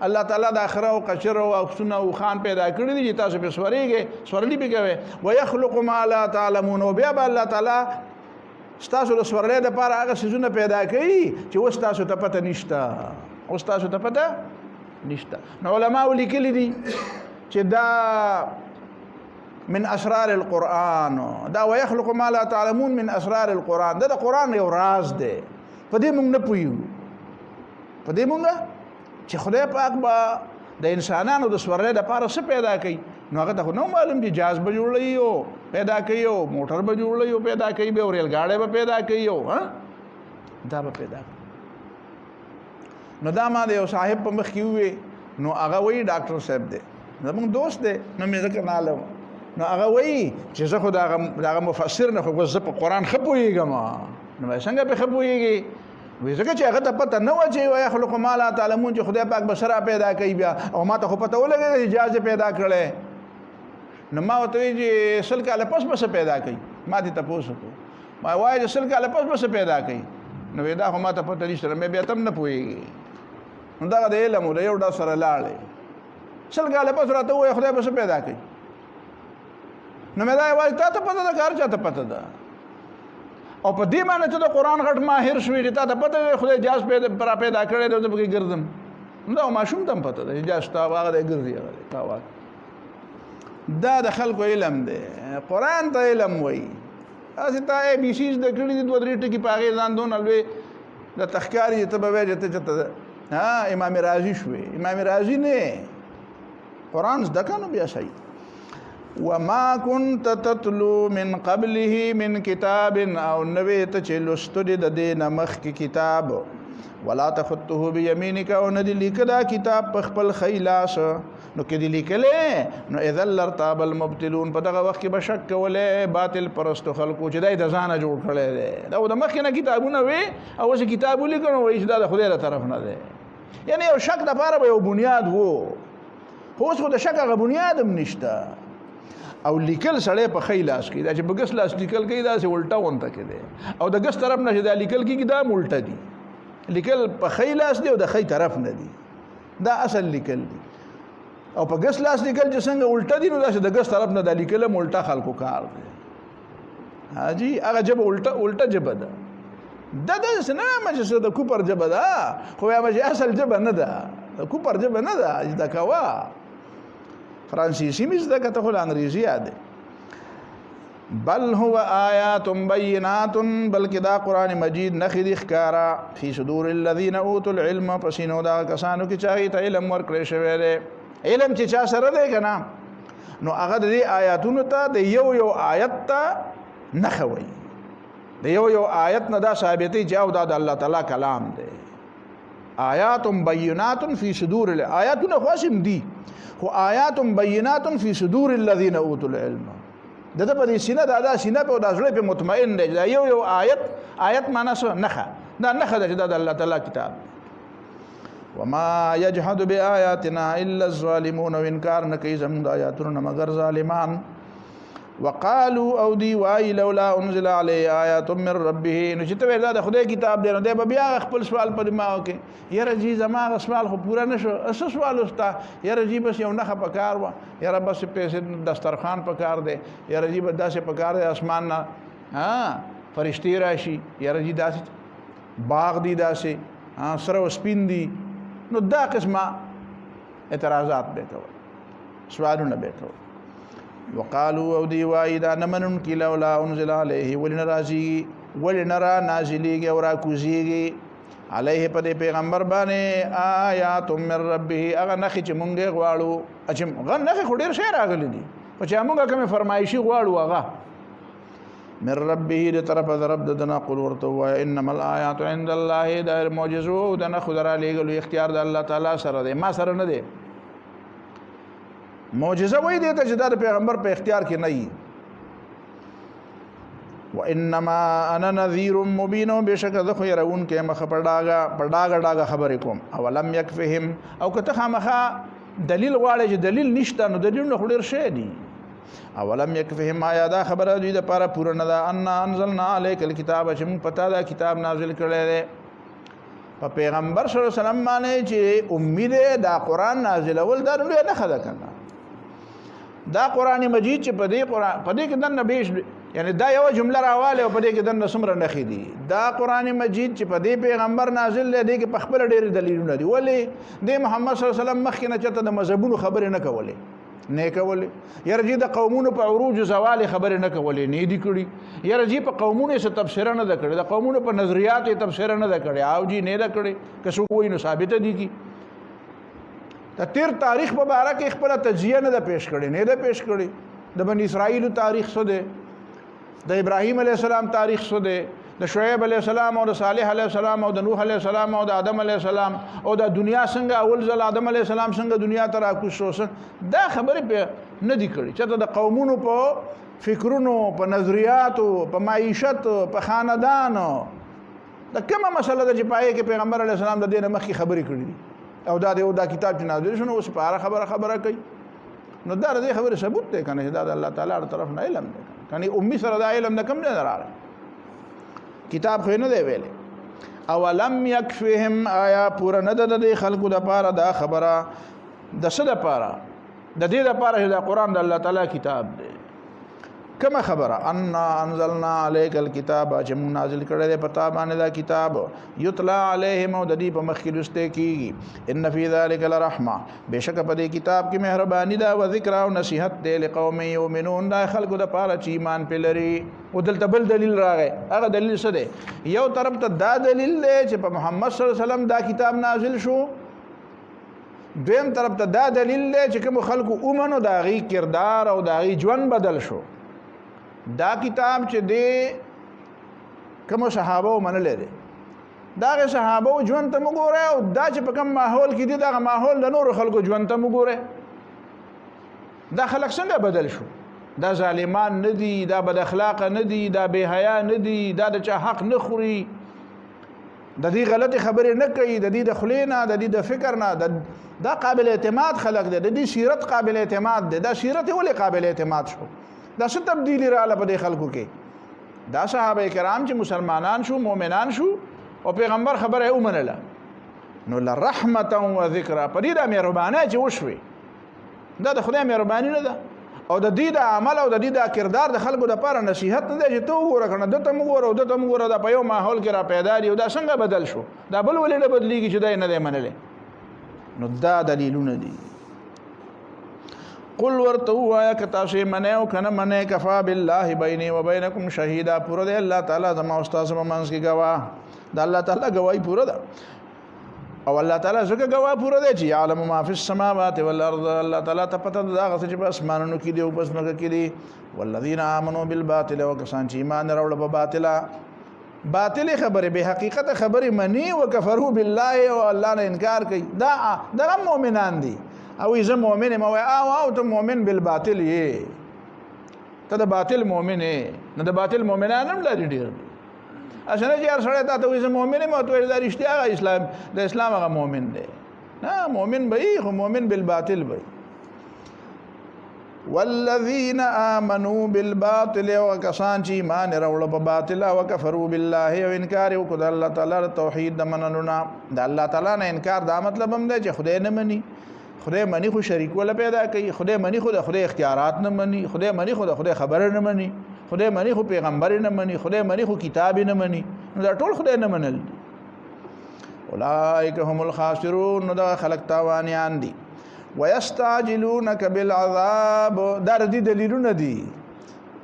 الله تعالی د اخره او قشر او اکسونه او خان پیدا کړی دي چې تاسو په سوريږي سورلي به کوي ويخلق ما لا تعلمون او بیا به الله تعالی ستاسو له سورلې د پاره هغه سيزونه پیدا کوي چې اوس تاسو ته پته نشته اوس تاسو ته پته نشته نو علماء لیکلي دي چې دا من اسرار القرآن دا ويخلق ما لا تعلمون من اسرار القرآن دا قرآن یو راز دی په دې موږ نه پویو په دې موږ چې خدای پاک با د انسانانو د سورلې د پاره څه پیدا کوي نو هغه ته نو معلوم دي جهاز به جوړوي او پیدا کوي او موټر به جوړوي او پیدا کوي به ریل گاډي به پیدا کوي او دا به پیدا کوي نو دا ما د یو صاحب په مخ کې وي نو هغه وایي ډاکټر صاحب دی زموږ دوست دی نو مې ځکه نه علم نو هغه وایي چې زه خو دغه مفسر نه خو زه په قرآن ښه پوهېږم نو څنګه په ښه پوهېږي وی ځکه چې هغه ته پته نه و چې ويخلق ما لا تعلمون چې خدای پاک بشرا پیدا کوي بیا او ما ته خو پته ولګېده چې جهاز پیدا کړی نو ما ورته وایي چې سل کاله پس به څه پیدا کوي ما دې تپوس وکړو ما وایي چې سل کاله پس به څه پیدا کوي نو دا خو ما ته پته نشته مې بیا تم نه پوهېږي نو دغه د علم د یو ډول سره لاړې سل کاله پس راته ووایي خدای به څه پیدا کوي نو مې دا وایي تا ته پته ده که هر چا ته پته ده او په دې باندې ته د قرآن غټ ماهر شوې چې تا ته پته ده خدای جهاز پیدا کړی دی زه پکې ګرځم نو دا ماشوم ته هم پته ده چې جهاز شته هغه دی ګرځي هغه دی کاوه دا د خلکو علم دی قرآن ته علم وایي هسې تا اے بي سي زده کړي دي دوه درې ټکي په هغې ځان دونه لوی د تخکاري چې ته به وایې چې ته امام رازي شوې امام رازي نه قرآن زده که نو بیا صحیح وما كنت تتلو من قبله من کتاب او نوې ته چې لوستو دي د دې نه مخکې کتاب ولا تخطه بيمينك او نه دي لیکدا کتاب په خپل ښی لاس نو کې دي لیکلې نو اذا لارتاب المبتلون په دغه وخت کې به شک کولی باطل پرستو خلکو چې دی د ځانه جوړ کړی دی دا د مخکې نه کتابونه وي او اوس کتاب ولیکو نو وایي چې دا د خدای له طرف نه دی یعنی یو شک دپاره به یو بنیاد و خو اوس خو د شک هغه بنیاد هم نشته او لیکل سړی په ښی لاس کې دا چې په ګس لاس لیکل کوي داسې الټه غونته کې دی او د ګس طرف نه چې دا لیکل کېږي دا هم الټه دي لیکل په ښی لاس دی او د ښی طرف نه دي دا اصل لیکل دي او په ګس لاس لیکل چې څنګه الټه دي نو داسې د ګس طرف نه دا لیکل هم الټه خلکو کار دی حاجي هغه ژبه الټه ژبه ده دا داسې نه چې د کوپر ژبه ده خو یا چې اصل ژبه نه ده د کوپر ژبه نه ده زده کوه فرانسیسی مې زده کړه خو انګریزي یاد بل هو آیات بینات بلکې دا قرآن مجید نښې دي ښکاره فی صدور الذین اوتوا العلم پسینو دا کسانو کې چې هغې ته علم ورکړی شوی دی علم چې چا سره دی که نه نو هغه د آیاتونو ته د یو آیت ته نخوي د یو آیت نه دا ثابتې چې او دا د الله تعالی کلام دی آیات بینات فی صدور آیاتونه خاصم دي خو آیات بینات فی صدور الذین اوتوا العلم دته په دې سینه دا سینه په داسړې په مطمئن دی دا یو آیت معنا څه نخه دا نخه د الله تعالی کتاب وما يجحد بآياتنا الا الظالمون وانکار نه کوي زموږ د آیاتونو مگر ظالمان وقالوا او دی وای لولا انزل علی آیات من ربه نو چې ته دا د خدای کتاب دی نو دی بیا خپل سوال په دماغ کې یاره جی زما سوال خو پورا نشو اس سوال وستا یاره جی بس یو نخه پکار و یاره بس پیسې دسترخوان پکار دی یاره جی بس داسې پکار دی اسمان نه فرشتي راشي یاره جی داسې باغ دی داسې سره وسپین دی نو دا قسمه اعتراضات به کول سوالونه به کول وقالوا او دی وای دا نمنن کی لولا انزل علیه ولنرا نازلیږي او را کوزیږي علیه په پیغمبر باندې آیات من ربه هغه نخې چې مونږه غواړو چې هغه نخې خو ډیر شی راغلي دي او چې مونږه کوم فرمایشي غواړو هغه من ربه دې طرف رب دنا قل ورته وای انما الآیات عند الله دا معجزو دنا خدای لګلو اختیار د الله تعالی سره دی ما سره نه دی معجزه وای دی ته چې دا پیغمبر په اختیار کې نه وي وانما انا نذير مبين بشک ذو يرون کې مخ پډاګه خبرې کوم اولم يكفهم او کته خامخه دلیل غواړي چې دلیل نشته نو دلیل نه خډیر شي دي اولم يكفهم آیا دا خبره دوی د پاره پوره نه ده ان انزلنا عليك الكتاب چې موږ پتا دا کتاب نازل کړی دی په پیغمبر صلی الله علیه وسلم باندې چې امید دا قران نازلول دا نه خدا کنه دا قران مجید چې په دې کې دنه بیش یعنی دا یو جمله راواله او په دې کې دنه سمره نخې دي دا قران مجید چې په دې پیغمبر نازل دی کې په خپل ډېر دلیلونه دي ولی د محمد صلی الله علیه وسلم مخکې نه چته د مذهبونو خبرې نه کولې یرجی د قومونو په عروج زوال خبرې نه کولې نه دي کړي یرجی په قومونو څخه تفسیر نه ده کړي د قومونو په نظریات تفسیر نه ده کړي او جی نه ده کړي که څو کوئی نو ثابت دي کی د تیر تاریخ مبارک خپل تجزیه نه ده پیش کړي نه ده پیش کړي د بنی اسرائیل تاریخ څه ده د ابراهیم علیه السلام تاریخ څه ده د شعیب علیه السلام او د صالح علیه السلام او د نوح علیه السلام او د آدم علیه السلام او د دنیا څنګه اول ځل آدم علیه السلام څنګه دنیا ته راکوز شو دا خبرې په نه دي کړي چې د قومونو په فکرونو په نظریاتو په معیشت په خاندان د کومه مسله د جپای کې پیغمبر علیه السلام د دې مخکې خبرې کړې او دا کتاب چې نازل شنو اوس په اړه خبره کوي نو دا د خبره ثبوت دی کنه چې دا د الله تعالی طرف نه علم دی کنه امي سره دا علم نه کم نه راغلی کتاب خو نه دی ویلې اولم يكفهم آیا پورا نه د خلقو د پاره دا خبره د څه د پاره د دې د پاره چې د قران د الله تعالی کتاب دی کما خبره ان انزلنا عليك الكتاب چې موږ نازل کړی دی پتا باندې دا کتاب یتلا علیهم او د دې په مخ کې لسته کیږي ان فی ذلک لرحمه بشک په دې کتاب کې مهرباني ده او ذکر او نصیحت دی لقوم یؤمنون دا خلکو د پاره چې ایمان پلري او دلته بل دلیل راغی هغه دلیل څه دی یو طرف ته دا دلیل دی چې په محمد صلی الله علیه وسلم دا کتاب نازل شو دویم طرف ته دا دلیل دی چې کوم خلکو اومنو دا غي کردار او دا غي ژوند بدل شو دا کتاب چې دی کوم صحابه منل دي دا صحابه ژوند ته وګوره او دا چې په کوم ماحول کې دي دا ماحول د نور خلکو ژوند ته وګوره دا خلک څنګه بدل شو دا ظالمان نه دي دا بد اخلاق نه دي دا بے حیا نه دي دا د چا حق نه خوري د دې غلطي خبرې نه کوي د دې د خلینا د دې د فکر نه دا قابل اعتماد خلک دي د دې سیرت قابل اعتماد دي دا سیرت ولې قابل اعتماد شو دا څه تبدیلی رااله په خلکو کې دا صحابه کرام چې مسلمانان شو مؤمنان شو او پیغمبر خبره یې ومنله نو لرحمت و ذکر په دې د مهربانه چې وشوي دا د خدای مهرباني نه ده او د دې د عمل او د دې د کردار د خلکو د لپاره نصیحت نه ده چې ته وګوره کنه دته وګوره دا په یو ماحول کې را پیدا دی او دا څنګه بدل شو دا بل ولې نه بدلیږي چې دا نه دی منلې نو دا دلیلونه دي قل ورته وایا کتا شی منه او کنه منه کفا بالله بیني وبینکم شهیدا پوره دی الله تعالی زما استاد زما منځ کې گواه د الله تعالی گواہی پوره ده او الله تعالی زکه گواه پوره دی چې یعلم ما فی السماوات والارض الله تعالی ته پته دا غته چې بس مانونو کې دی او بس مګه کې دی والذین آمنوا بالباطل وکسان چې ایمان راوړل په باطل خبره به حقیقت خبره منی او کفروا بالله او الله نه انکار کوي دا مؤمنان دي او اذا مؤمن ما او ته مؤمن بالباطل یې ته د باطل مؤمن نه د باطل مؤمنان هم لري ډیر اسنه چې هر سړی ته وایي مؤمن ما ته د رښتیا اسلام د اسلام هغه مؤمن دی نه مؤمن به خو مؤمن بالباطل به والذین آمنوا بالباطل وکسان چې ایمان راوړل په باطل او کفروا بالله او انکار وکړ الله تعالی توحید د مننونه د الله تعالی نه انکار دا مطلب هم دی چې خدای نه مني خدای منی خو شریک ولا پیدا کوي خدای منی خو د خدای اختیارات نه مني خدای منی خو د خدای خبر نه مني خدای منی خو پیغمبر نه مني خدای منی خو کتاب نه مني نو دا ټول خدای نه منل اولئک هم الخاسرون نو دا خلق تاوانیان دي ويستعجلونك بالعذاب دا ردی دلیلونه دي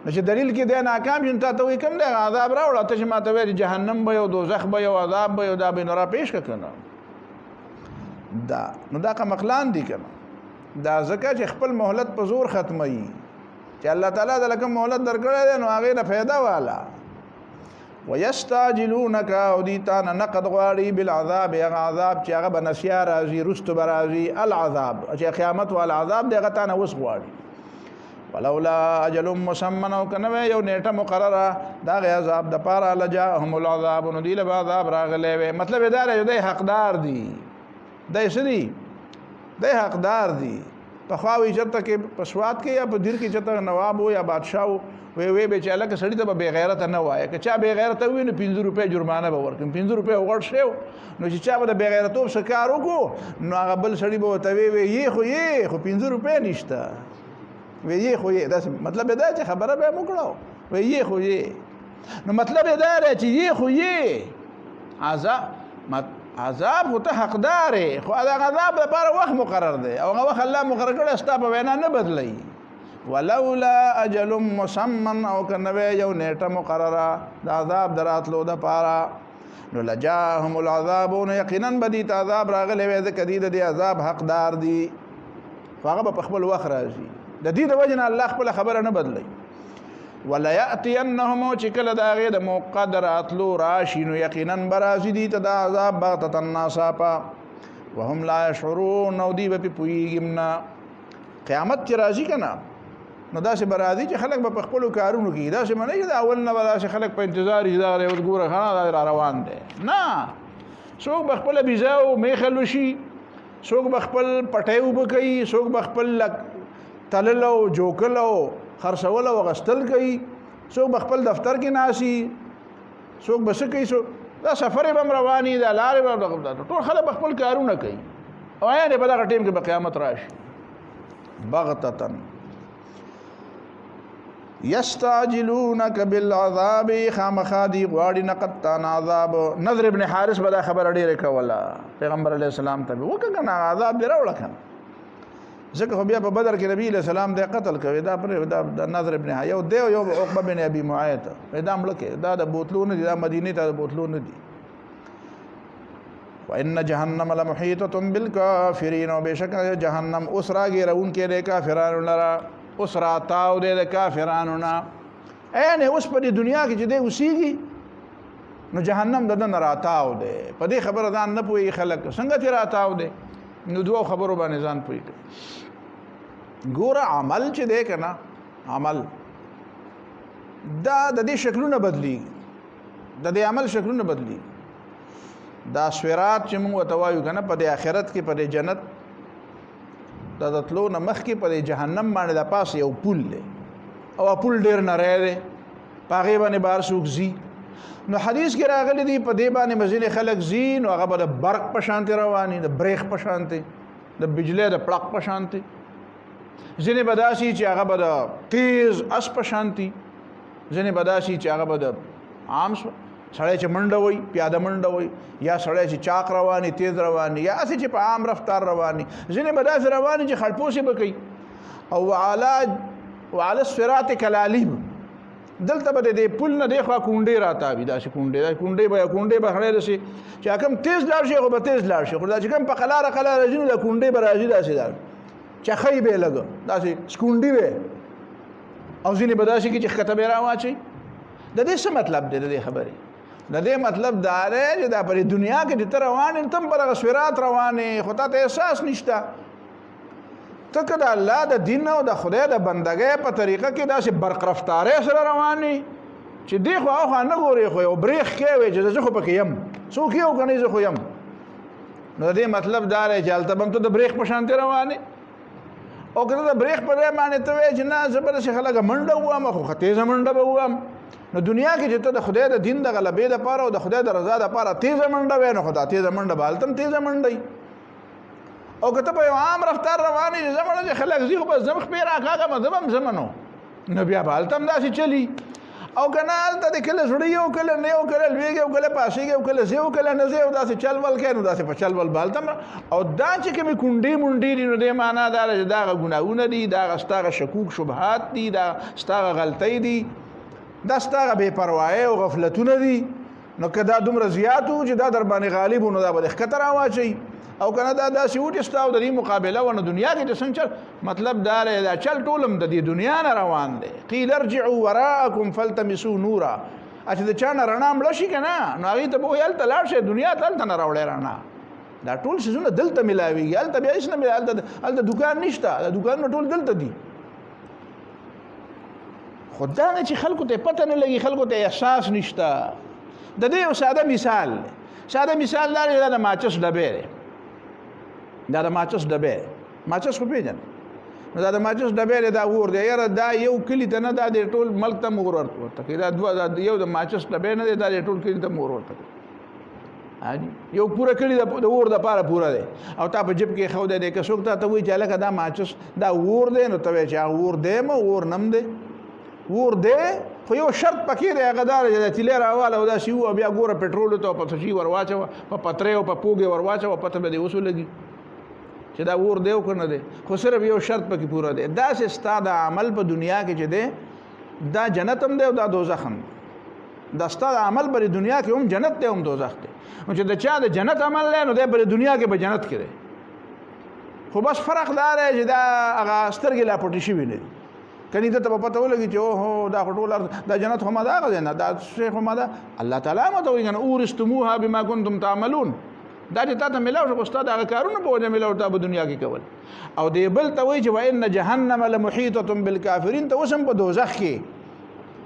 چې دلیل کې د ناکام جن ته وي کوم د عذاب راوړل ته چې ماته وي جهنم به او دوزخ به او عذاب به او دا به نور پیش کنه دا نو دا کوم مخلان دي کنه دا زکه چې خپل مهلت په زور ختمي چې الله تعالی د لکه مهلت درکړی دی نو هغه نه फायदा والا ويستعجلونك او دي تا نقد غواړي بالعذاب هغه عذاب چې هغه بنسیا راځي رست برازي العذاب چې قیامت وال عذاب دغه تا نه وس غواړي ولولا اجل مسمى او کنه یو نیټه مقرره دا غي عذاب د پاره لجاهم العذاب نو دی له عذاب راغلی وي مطلب دا دی حقدار دي دای سړي د حقدار دي په خواوي چرته کې پسوات کې یا په دیر کې چرته نواب او یا بادشاہ وي به چاله کې سړي ته به غیرت نه وای که چا به غیرت وي نو 50 روپے جرمانه به ورکړي 50 روپے وغړ شو نو چې چا به به غیرتوب شکار وکړو نو هغه بل سړي به ته وي یې خو 50 روپے نشته وي خو یې دا مطلب دا چې خبره به موکړو وي خو یې نو مطلب دا چې یې خو یې عذاب هو ته حقدار خو دا عذاب لپاره وخت مقرر دی او هغه وخت الله مقرر کړی استا په وینا نه بدلی ولولا اجل مسمى او کنه یو نیټه مقرره د عذاب دراتلو د پاره نو لجاهم العذاب یقینا بدی عذاب راغلی وي د کدی د عذاب حقدار دی هغه په خپل وخت راځي د دې د وجنه الله خپل خبره نه بدلی ولا ياتينهم چکل داغه د مقدرات لو راشي نو یقینا برازي دي ته د عذاب بغتة الناصابا وهم لا يشعرون نو دی به پویګمنا قیامت چې راځي کنه نو دا سه برازي چې خلک په خپل کارونو کې دا سه منه دا اول نه ولا چې خلک په انتظار دي دا ورګوره خانه را روان دي نه څوک بخپل بيزاو میخلو شي څوک بخپل پټیو بکئی څوک بخپل تللو جوکلو خرڅول او غستل کوي څوک بخپل دفتر کې ناسي څوک بس کوي څوک دا سفر به رواني دا لارې به ټول خلک بخپل کارونه کوي او یې په دغه ټیم کې به قیامت راشي بغتة یستعجلونک بالعذاب خامخادی غواړي نقطان عذاب نظر ابن حارث به دا خبر ډیره کوله پیغمبر علیه السلام ته وکړه عذاب دی راوړه کنه ځکه خو بیا په بدر کې نبی له سلام د قتل کوي دا پر د نظر ابن حیو دی یو عقبه بن ابي معيط دا ملکه دا د بوتلون دي د مدینه ته د بوتلون دي وان جهنم لمحيطه بالكافرين وبشك جهنم اسرا غيرون کې د کافرانو لرا اسرا تاو د کافرانو نه اینه اوس په دنیا کې چې دی اوسېږي نو جهنم د نه راتاو دی په دې خبره ځان نه پوي خلک څنګه تی راتاو دی نو دوه خبرو باندې ځان پوي ګوره عمل چې دی کنه عمل دا د دې شکلونه بدلی د دې عمل شکلونه بدلی دا سویرات چې موږ توایو کنه په د آخرت کې په د جنت د تلو نه مخ کې په جهنم باندې د پاس یو پل دی او پل ډیر نری دی پاغه باندې بار سوکزي نو حدیث کې راغلی دی په دې باندې مزل خلق زین او هغه د برق په شانته رواني د بریخ په شانته د بجلی د پړق په شانته ځنه بداسي چې هغه د تیز اس په شانتي ځنه بداسي چې هغه د عام سړی چې منډه وي پیاده منډه وي یا سړی چې چاق رواني تیز رواني یا اسی چې په عام رفتار رواني ځنه بداسي رواني چې خړپوسي بکی او وعلى الصراط كلاليب دلته به د پل نه دی خوا کونډې راتاوي داسې کونډې به خړی رسي چې کوم تیز لاړ شي خو به تیز لاړ شي خو دا چې کوم په قلاره راځي نو د کونډې به راځي داسې دا چخی به لګ داسې سکونډي وي او ځینې به داسې کې چې ښکته به راواچي د دې څه مطلب دی د دې خبرې د دې مطلب دا دی چې دا په دنیا کې چې ته روان یې تم پر هغه صراط روان یې خو تا ته احساس نشته ته که د الله د دین او د خدای د بندګۍ په طریقه کې داسې برقرفتارۍ سره روان یې چې دی خو هاخوا نه ګورې خو یو بریښ کې وی چې زه خو پکې یم څوک یې او که نه زه خو یم نو د دې مطلب دا دی چې هلته به هم ته د بریښ په شانتې روان یې او که ته د بریښ په ځای باندې ته وایې چې نه زه به داسې خلکه منډه ووهم خو ښه تیزه منډه به ووهم نو دنیا کې چې ته د خدای د دین د غلبې دپاره او د خدای د رضا دپاره تیزه منډه وایې نو خو دا تیزه منډه به هلته هم تیزه منډه وي او که ته په یو عام رفتار روان یې زه مړه چې خلک ځي خو بس زه خپې راکاږم زه به هم ځمه نو بیا به هلته هم داسې چلي او که نه هلته د کله زړه یو کله نه یو کله لویږي او کله پاسېږي او کله ځي او کله نه ځي او داسې چل ول کوي نو داسې په چل ول به هلته او دا چې کومې کونډې مونډې دي نو دې معنا دا ده چې دا هغه ګناهونه دي دا هغه ستا هغه شکوک شبهات دي دا ستا هغه غلطۍ دي دا ستا هغه بې پروایۍ او غفلتونه دي نو که دا دومره زیات وو چې دا در باندې غالب وو نو دا به دې ښکته راواچوي او کنه دا داسې و چې ستا او د دې مقابله ونه دنیا کې چې څنګه چل مطلب دا دی دا چل ټول هم د دې دنیا نه روان دی قیل ارجعوا وراءکم فالتمسوا نورا چې د چا نه رڼا مړه شي که نه نو هغې ته به وایي هلته لاړ شئ دنیا ته هلته نه راوړی رڼا دا ټول څیزونه دلته میلاوېږي هلته بیا هېڅ نه میلاوي هلته دوکان نشته دا دوکانونه ټول دلته دي خو دا نه چې خلکو ته پته نه لګي خلکو ته احساس نشته د دې یو ساده مثال دا دی دا د ماچس ډبې دی دا د ماچس ډبې ماچس خو پېژنې نو دا د ماچس ډبې دی دا اور دی یاره دا یو کلي ته نه دا د ټول ملک ته مور ورته کوي دا دوه یو د ماچس ډبې نه دی دا د ټول کلي ته مور ورته کوي یو پوره کلي د اور دپاره پوره دی او تا په جیب کې ښودی دی که څوک تا ته وایي چې هلکه دا ماچس دا اور دی نو ته وایې چې هغه اور دی مه اور نم دی اور دی خو یو شرط پکې دی هغه دا چې د تیلې راواله او داسې وو بیا ګوره پټرولو ته په څه شي ور واچوه په پترې او په پوږې ور واچوه پته به دې اوس ولګي چې دا اور دی او که نه دی خو صرف یو شرط پکې پوره دی داسې ستا د عمل په دنیا کې چې دی دا جنت هم دی او دا دوزخ هم دی دا ستا د عمل پر دنیا کې هم جنت دی هم دوزخ دی نو چې د چا د جنت عمل دی نو دی پر دنیا کې په جنت کې دی خو بس فرق دا دی چې دا هغه سترګې لا پټې شوي نه دي کني ته په پته ولګي چې اوهو دا ټول دا جنت خو ما دا غځي نه دا شیخ خو ما دا الله تعالی ماته وایي کنه اورستموها بما كنتم تعملون دا چې تاسو ملاو شو استاد هغه کارونه په وجه ملاو ته په دنیا کې کول او دی بل ته وایي چې وان جهنم لمحيطه بالكافرين ته وسم په دوزخ کې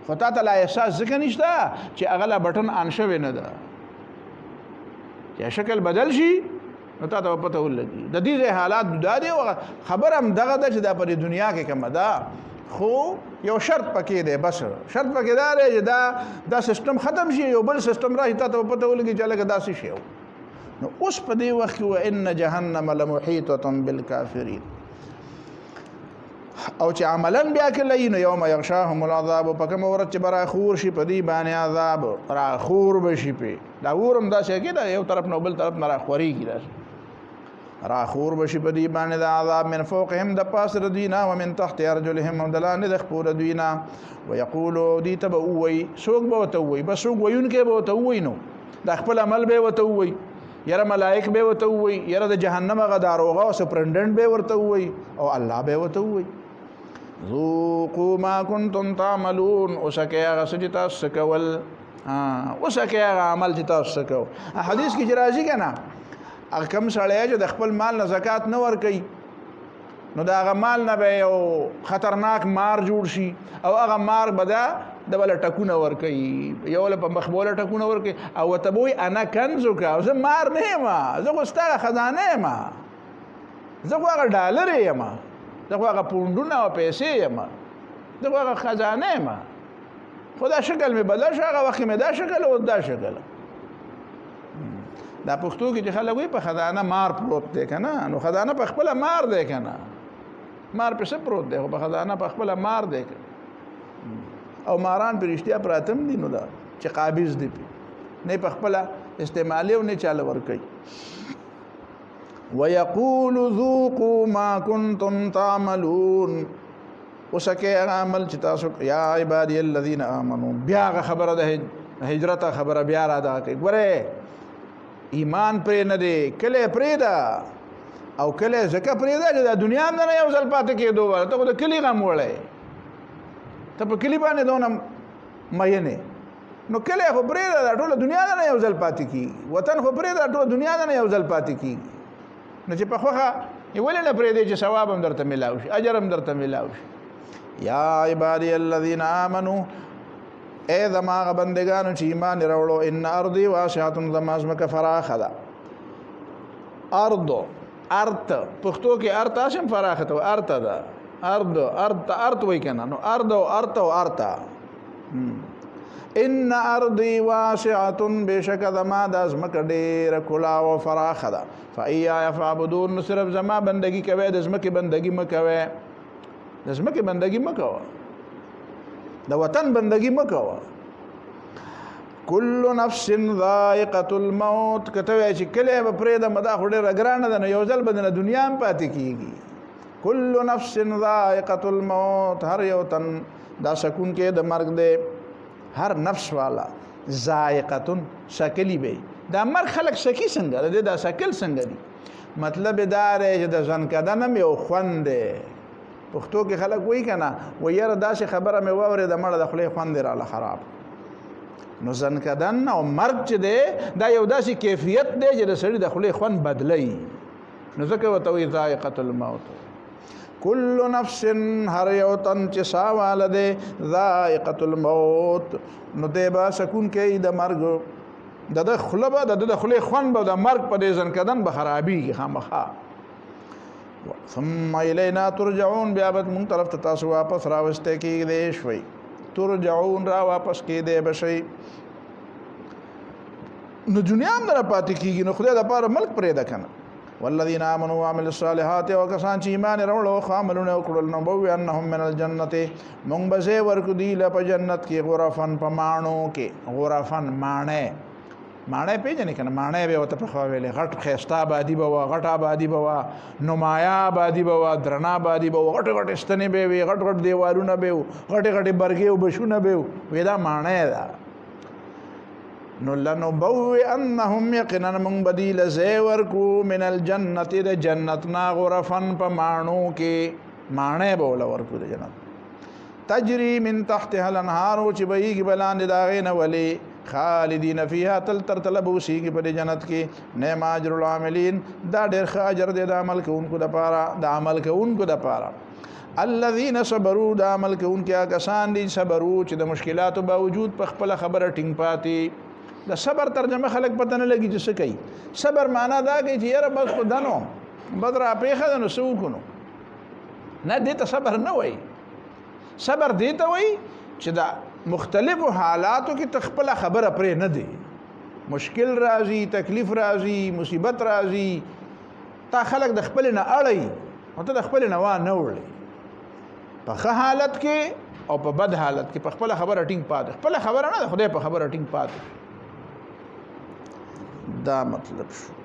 خو تا ته لا احساس ځکه نشته چې هغه لا بټن آن شوی نه ده چې شکل بدل شي نو تا ته پته ولګي د دې حالات دا دی خبر هم دغه ده چې دا په دنیا کې کومه ده خو یو شرط پکې دی بس شرط پکې دا دی چې دا سیستم ختم شي یو بل سیستم راشي تا ته پته ولګي چې لکه داسې شی نو اوس په دې وخت کې وان جهنم لمحيطه بالكافرين او چې عملا بیا کله نو یوم یغشاهم العذاب په کوم ورځ چې برا خور شي په دې باندې عذاب را خور بشي په دا ورم دا شي کې دا یو طرف نو بل طرف نه را خوريږي را خور بشي په دې باندې د عذاب من فوقهم د پاس ردینا ومن تحت ارجلهم دلان د خپور دوینا ويقولوا دي تبوي سوق به وتوي بس سوق ويون کې به وتوي نو د خپل عمل به وتوي یره ملائک به وتوي یره د جهنم غداروغه او سپرندنت به ورته وي او الله به وتوي ذوقوا ما كنتم تعملون وسکه غسجتا سکول وسکه عمل چې تاسو کو حدیث کې راځي کنه هغه کم سړی چې د خپل مال نه زکات نه ورکوي نو دا هغه مال نه به یو خطرناک مار جوړ شي او هغه مار به د بله ټکونه ورکوي یو له په مخ بوله ټکونه ورکوي او ورته به وایي انا کنزک او زه مار نه یم زه خو ستا خزانه یم زه خو هغه ډالر یم زه خو هغه پونډونه او پیسې یم زه خو هغه خزانه یم خو دا شکل مې بدل شو هغه وخت مې دا شکل او دا شکل دا پښتو کې چې خلک وي په خزانه مار پروت دی که نه نو خزانه په خپله مار دی که نه مار پې څه پروت دی خو په خزانه په خپله مار دی او ماران په رښتیا پراته هم دي نو دا چې قابض دي نه په خپله استعمالي او نه چاله ورکوي ويقول ذوقوا ما كنتم تعملون وسکه عمل چې تاسو یا عبادی الذین آمنوا بیا خبره ده هجرت خبره بیا را ده کوي ګوره ایمان پرې نه دی کله پرې ده او کله زکه پرې ده چې د دنیا هم نه یو ځل پاتې کېدو ته خو د کلی غم وړی ته په کلی باندې دونه مینې نو کله خو پرې ده ټوله دنیا نه یو ځل پاتې کېږي وطن خو پرې ده ټوله دنیا نه یو ځل پاتې کېږي نو چې په خوښه ولې نه پرې دی چې ثواب هم درته میلاو شي اجر هم درته میلاو شي یا عبادی الذین آمنوا اے زما بندگانو چې ایمان راوړو ان ارضی واسعه زما ځمکه فراخه ده ارض پښتو کې ارت اسم فراخه ته ارت ده ارت وای کنه نو ارض او ارت ان ارضی واسعه بشک زما د ځمکه ډېره کلا او فراخه ده فایا فعبدون صرف زما بندگی کوي د ځمکه بندگی مکوي د ځمکې بندګي مه کوه د وطن بندګي مه کوه کل نفس ذائقة الموت کته وای چې کله به پرې د مدا خو ډېره ګرانه ده نو یو ځل به د دنیا هم پاتې کېږي کل نفس ذائقة الموت هر یو تن دا سکون کې د مرګ دی هر نفس والا ذائقة شکلی به دا مرګ خلق شکی څنګه دا شکل څنګه دی مطلب دا دی چې د ځان کدنم یو خوند دی پښتو کې خلک وایي کنه و یاره داسې خبره مې واورې د مړه د خولې خوند راله خراب نو ځن کدن او مرګ چې دی دا یو داسې کیفیت دی چې د سړي د خولې خوند بدلی نو ځکه ورته وایي ذائقة الموت کل نفس هر یو تن چې ساواله دی ذائقة الموت نو دی به سکون کوي د مرګ د خوله به د خولې خوند به د مرګ په دې ځن کدن به خرابېږي خامخا ثم الینا ترجعون بیا به مونږ طرف ته تاسو واپس راوسته کېدی شوئ ترجعون را واپس کېدی به شئ نو دنیا هم نه پاتې کېږي نو خدای دپاره ملک پرېږده که نه والذین آمنوا وعملوا الصالحات او کسان چې ایمان یې راوړل او ښه عملونه وکړل نبوئنهم من الجنة مونږ به ځای ورکړو دوی له په جنت کې غرفن په ماڼو کې غرفن ماڼۍ ماڼۍ پیژنې که نه ماڼۍ به یې ورته پخوا ویلې غټ ښایسته آبادي به وه غټ آبادي به وه نمایه آبادي به وه درنه آبادي به وه غټې غټې ستنې به وي غټ غټ دیوالونه به وو غټې غټې برګې او بشونه به وو وی دا ماڼۍ ده نو لنبوئنهم یقینا موږ به دوی له ځای ورکړو من الجنت د جنت نه غرفن په ماڼو کې ماڼۍ به وله ورکړو د جنت تجري من تحتها الانهار چې بهیږي به لاندې د هغې نه ولې خالدین فیها تل تر تله به اوسېږي په دې جنت کې نعم اجر العاملین دا ډېر ښه اجر دی د عمل کوونکو دپاره د عمل کوونکو دپاره الذین صبروا د عمل کوونکي هغه کسان دي صبرو چې د مشکلاتو باوجود په خپله خبره ټینګ پاتې د صبر ترجمه خلک پته نه لګي چې څه کوي صبر معنا دا کوي چې یاره بس خو دنو بد را پېښه ده نو څه وکړو نه دې ته صبر نه وایي صبر دې ته وایي چې دا مختلفو حالاتو کې تخپل خبره پرې نه دی مشکل راځي تکلیف راځي مصیبت راځي تا خلک د خپل نه اړي او ته د خپل نه وا نه وړي په ښه حالت کې او په بد حالت کې په خپل خبره ټینګ پاتې خپل خبره نه خدای په خبره ټینګ پاتې دا مطلب شو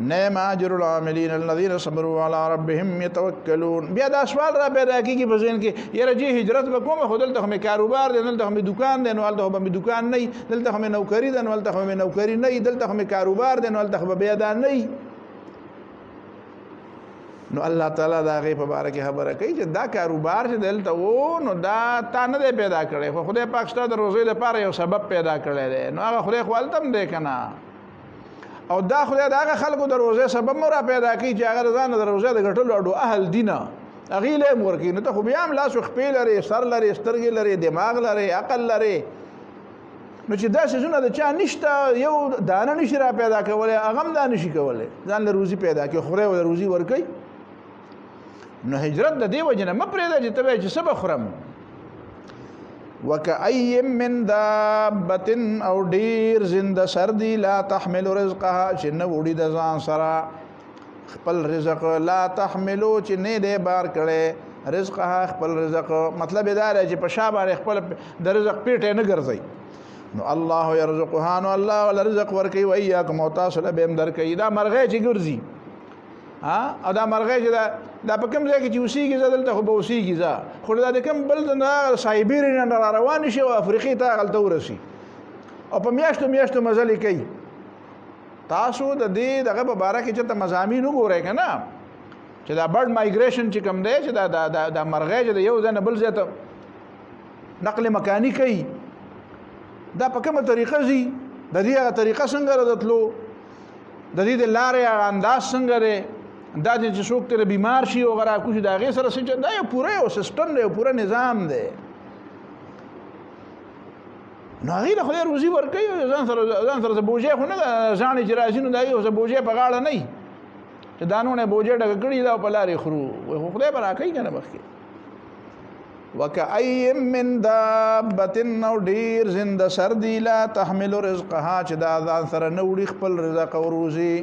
نعم اجر العاملین الذين صبروا على ربهم يتوکلون بیا دا سوال را پیدا کیږي په ذهن کې یاره جی هجرت به کومه خو دلته مې کاروبار دی دلته مې دکان دی نو هلته مې دکان نه دلته مې نوکری ده نو هلته مې نوکری نه دلته مې کاروبار دی نو هلته بیا دا نه نو الله تعالی دا غي په باره کې خبره کوي چې دا کاروبار چې دلته وو نو دا تا نه دی پیدا کړی خو خدای پاک ستا د روزۍ لپاره یو سبب پیدا کړی دی نو هغه خدای خو هلته هم دی که نه او دا خدای د هغه خلکو د روزې سبب مو را پیدا کوي چې هغه د ځان د روزې د ګټلو اډو اهل دي نه هغې له هم ورکوي نو ته خو بیا هم لاس و خپې لرې سر لرې سترګې لرې دماغ لرې عقل لرې نو چې دا څیزونه د چا نشته یو دانه نشي را پیدا کولی هغه هم دا نشي کولی ځان له روزي پیدا کوي خدای له روزي ورکوي نو هجرت د دې وجه نه مه پرېږده چې ته وایې چې څه به خورم وکأی من دابة او ډیر زنده سردی لا تحمل رزقها چې نه وړي د ځان سره خپل رزق لا تحملو چې نه دی بار کړی رزقها خپل رزق مطلب دا دی چې په شا باندې خپل د رزق پیټی نه ګرځئ نو الله یرزقها نو الله ولا رزق ورکوي و ایاکم او تاسو له به هم درکوي دا مرغۍ چې ګرځي او دا مرغۍ چې دا په کوم ځای کې چې اوسېږي زه دلته خو به اوسېږي زه خو دا د کوم بل نه سایبیریا نه را روان شي او افریقې ته هلته ورسي او په میاشتو میاشتو مزلې کوي. تاسو د دې دغه په باره کې چېرته مضامین وګورئ که نه چې دا برډ مایګریشن چې کوم دی چې دا مرغۍ چې د یو ځای نه بل ځای ته نقل مکاني کوي دا په کومه طریقه ځي د دې هغه طریقه څنګه ده د تلو د دې د لارې هغه انداز څنګه دی دا چې څوک ترې بیمار شي او هغه راکوشي د هغې سره څه دا یو پوره یو سیسټم دی یو پوره نظام دی. نو هغې له خدای روزي ورکوي ځان سره د بوجۍ خو نه ده ځاڼې چې راځي نو د هغې اوس بوجۍ په غاړه نه وي چې دانونه یې بوجۍ ډکه کړي ده او په لارې خورو خو خدای به راکوي که نه مخکې. وکأی من دابة او ډیر زنده سر دی لا تحمل رزقها چې دا ځان سره نه وړي خپل رزق او روزي.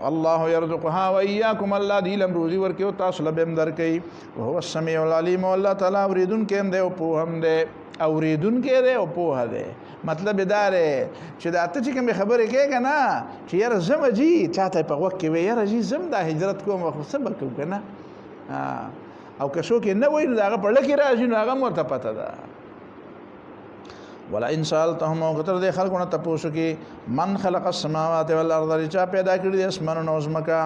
الله يرزقها واياكم الله دې لم روزي ورکي او تاسو لبم درکي وهو السميع العليم والله تعالی اوریدون کې هم دی او په هم دی اوریدون کې دی او په دی. مطلب دا دی چې دا ته چې کوم خبرې کې کنه چې یاره زم جی چاته په وخت کې وي یاره جی زم دا هجرت کوم خو سبا کوم کنه او که څوک نه وایي نو هغه په لکه راځي نو هغه مرته پته ده. ولا ان سالتهم او کتر دې خلقونه تاسو کې من خلق السماوات والارض چا پیدا کړی د اسمانونو او زمکا